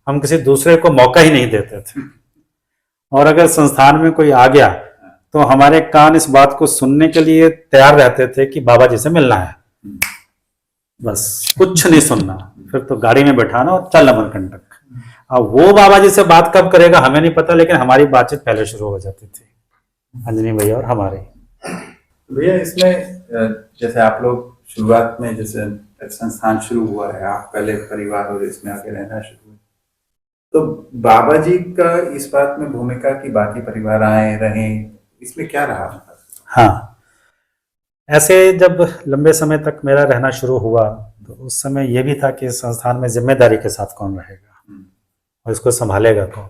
S3: हम किसी दूसरे को मौका ही नहीं देते थे। और अगर संस्थान में कोई आ गया तो हमारे कान इस बात को सुनने के लिए तैयार रहते थे कि बाबा जी से मिलना है, बस कुछ नहीं सुनना, फिर तो गाड़ी में बैठाना और चल अमरकंटक। अब वो बाबा जी से बात कब करेगा हमें नहीं पता, लेकिन हमारी बातचीत पहले शुरू हो जाती थी, अंजनी भैया और हमारे।
S1: भैया इसमें जैसे आप लोग शुरुआत में जैसे संस्थान शुरू हुआ है, आप पहले परिवार और इसमें आके रहना शुरू हुए, तो बाबा जी का इस बात में भूमिका कि बाकी परिवार आए रहें, इसमें क्या रहा?
S3: हाँ, ऐसे जब लंबे समय तक मेरा रहना शुरू हुआ तो उस समय ये भी था कि संस्थान में जिम्मेदारी के साथ कौन रहेगा और इसको संभालेगा कौन।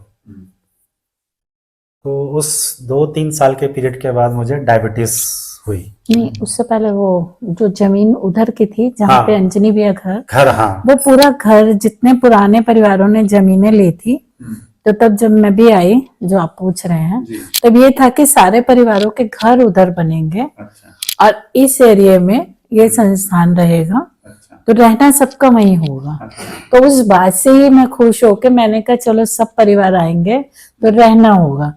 S3: तो उस 2-3 साल के पीरियड के बाद मुझे डायबिटीज हुई।
S2: नहीं, उससे पहले वो जो जमीन उधर की थी जहाँ
S3: हाँ।
S2: पे अंजनी भैया घर,
S3: हाँ
S2: वो पूरा घर जितने पुराने परिवारों ने जमीनें ली थी, तो तब जब मैं भी आई, जो आप पूछ रहे हैं,
S1: जी।
S2: तब ये था कि सारे परिवारों के घर उधर बनेंगे
S1: अच्छा।
S2: और इस एरिया में ये संस्थान रहेगा,
S1: अच्छा।
S2: तो रहना सबका वहीं होगा। तो उस बात से ही मैं खुश होकर मैंने कहा चलो सब परिवार आएंगे तो रहना होगा,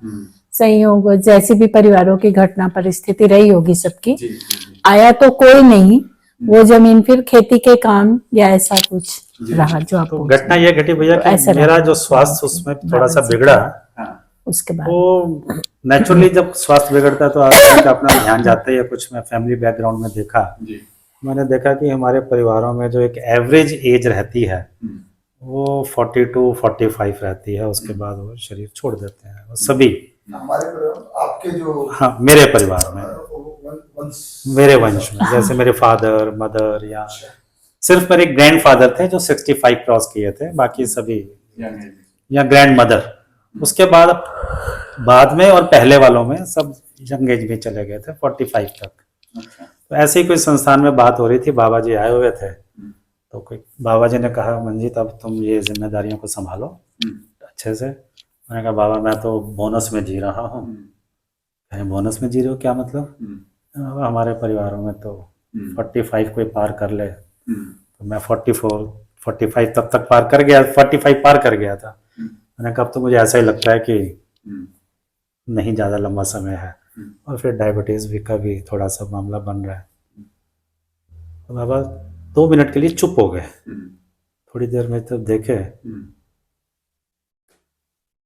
S2: सही होगा, जैसी भी परिवारों की घटना परिस्थिति रही होगी सबकी।
S1: जी, जी, जी।
S2: आया तो कोई नहीं, वो जमीन फिर खेती के काम या ऐसा कुछ
S1: जी।
S2: रहा जो आप
S3: तो
S2: पूछ रहे
S3: घटना ये घटी भैया
S2: तो
S3: कि
S2: ऐसा
S3: मेरा
S2: रहा।
S3: जो स्वास्थ्य उसमें थोड़ा सा
S2: बाबा जी
S3: बिगड़ा।
S1: हाँ।
S2: हैं। उसके बाद
S3: तो नेचुरली जब स्वास्थ्य बिगड़ता है तो आदमी का अपना ध्यान जाता है, या कुछ मैं फैमिली बैकग्राउंड में देखा,
S1: जी।
S3: मैंने देखा कि हमारे परिवारों में जो एक एवरेज एज रहती है वो 42-45 रहती है, उसके बाद वो शरीर छोड़ देते हैं वो सभी।
S4: हमारे आपके जो
S3: हाँ, मेरे परिवार में,
S4: वंश
S3: मेरे वंश में, जैसे मेरे फादर मदर, या सिर्फ मेरे ग्रैंडफादर थे जो 65 क्रॉस किए थे, बाकी सभी, या ग्रैंड मदर। उसके बाद में और पहले वालों में सब यंग एज में चले गए थे 45 तक। तो ऐसे ही कोई संस्थान में बात हो रही थी, बाबा जी आए हुए थे, तो कोई बाबा जी ने कहा मंजीत अब तुम ये जिम्मेदारियों को संभालो अच्छे से। मैंने कहा बाबा मैं तो बोनस में जी रहा हूँ। कहीं बोनस में जी रहे हो क्या मतलब? बाबा हमारे परिवारों में तो 45 कोई पार कर ले, तो मैं 44-45 तब पार कर गया, 45 पार कर गया था। मैंने कहा अब तो मुझे ऐसा ही लगता है कि नहीं ज़्यादा लंबा समय है, और फिर डायबिटीज़ भी का भी थोड़ा सा मामला बन रहा है। तो बाबा 2 मिनट के लिए चुप हो गए, थोड़ी देर में तब देखे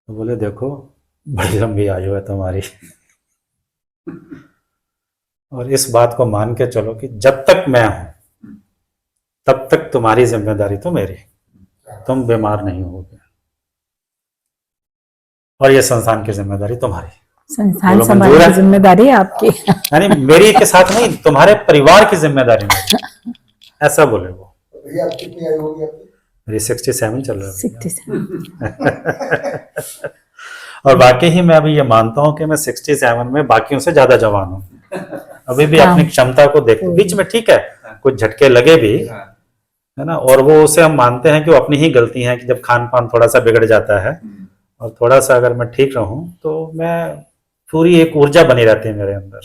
S3: तो बोले देखो बड़ी लंबी आयु है तुम्हारी, और इस बात को मान के चलो कि जब तक मैं हूं तब तक तुम्हारी जिम्मेदारी तो मेरी, तुम बीमार नहीं होगे, और ये संस्थान की जिम्मेदारी तुम्हारी।
S2: संस्थान
S3: बोलो
S2: संभालने
S3: मंजूर
S2: की
S3: है?
S2: जिम्मेदारी आपकी।
S3: यानी मेरी के साथ नहीं, तुम्हारे परिवार की जिम्मेदारी मेरी, ऐसा बोले वो।
S4: भैया आप कितनी आयु होगी आपकी?
S3: मेरी 67 चल रहा है।
S2: 67।
S3: और वाकई ही मैं अभी ये मानता हूँ कि मैं 67 में बाकियों से ज्यादा जवान हूँ, अभी भी अपनी क्षमता को देखते, बीच में ठीक है कुछ झटके लगे भी है ना, और वो उसे हम मानते हैं कि वो अपनी ही गलती है कि जब खान पान थोड़ा सा बिगड़ जाता है और थोड़ा सा अगर मैं ठीक रहूं तो मैं पूरी एक ऊर्जा बनी रहती है मेरे अंदर।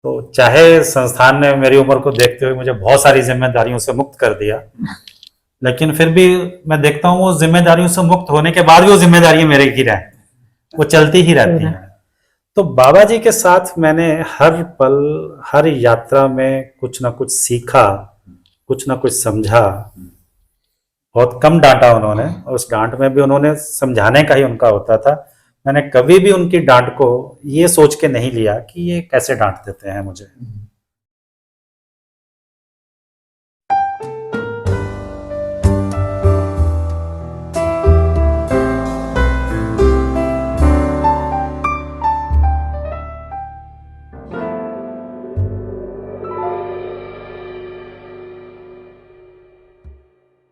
S3: तो चाहे संस्थान ने मेरी उम्र को देखते हुए मुझे बहुत सारी जिम्मेदारियों से मुक्त कर दिया, लेकिन फिर भी मैं देखता हूँ वो जिम्मेदारियों से मुक्त होने के बाद भी वो जिम्मेदारियां मेरे की रहे, वो चलती ही रहती हैं। तो बाबा जी के साथ मैंने हर पल हर यात्रा में कुछ ना कुछ सीखा, कुछ ना कुछ समझा। बहुत कम डांटा उन्होंने, और उस डांट में भी उन्होंने समझाने का ही उनका होता था। मैंने कभी भी उनकी डांट को ये सोच के नहीं लिया कि ये कैसे डांट देते हैं मुझे।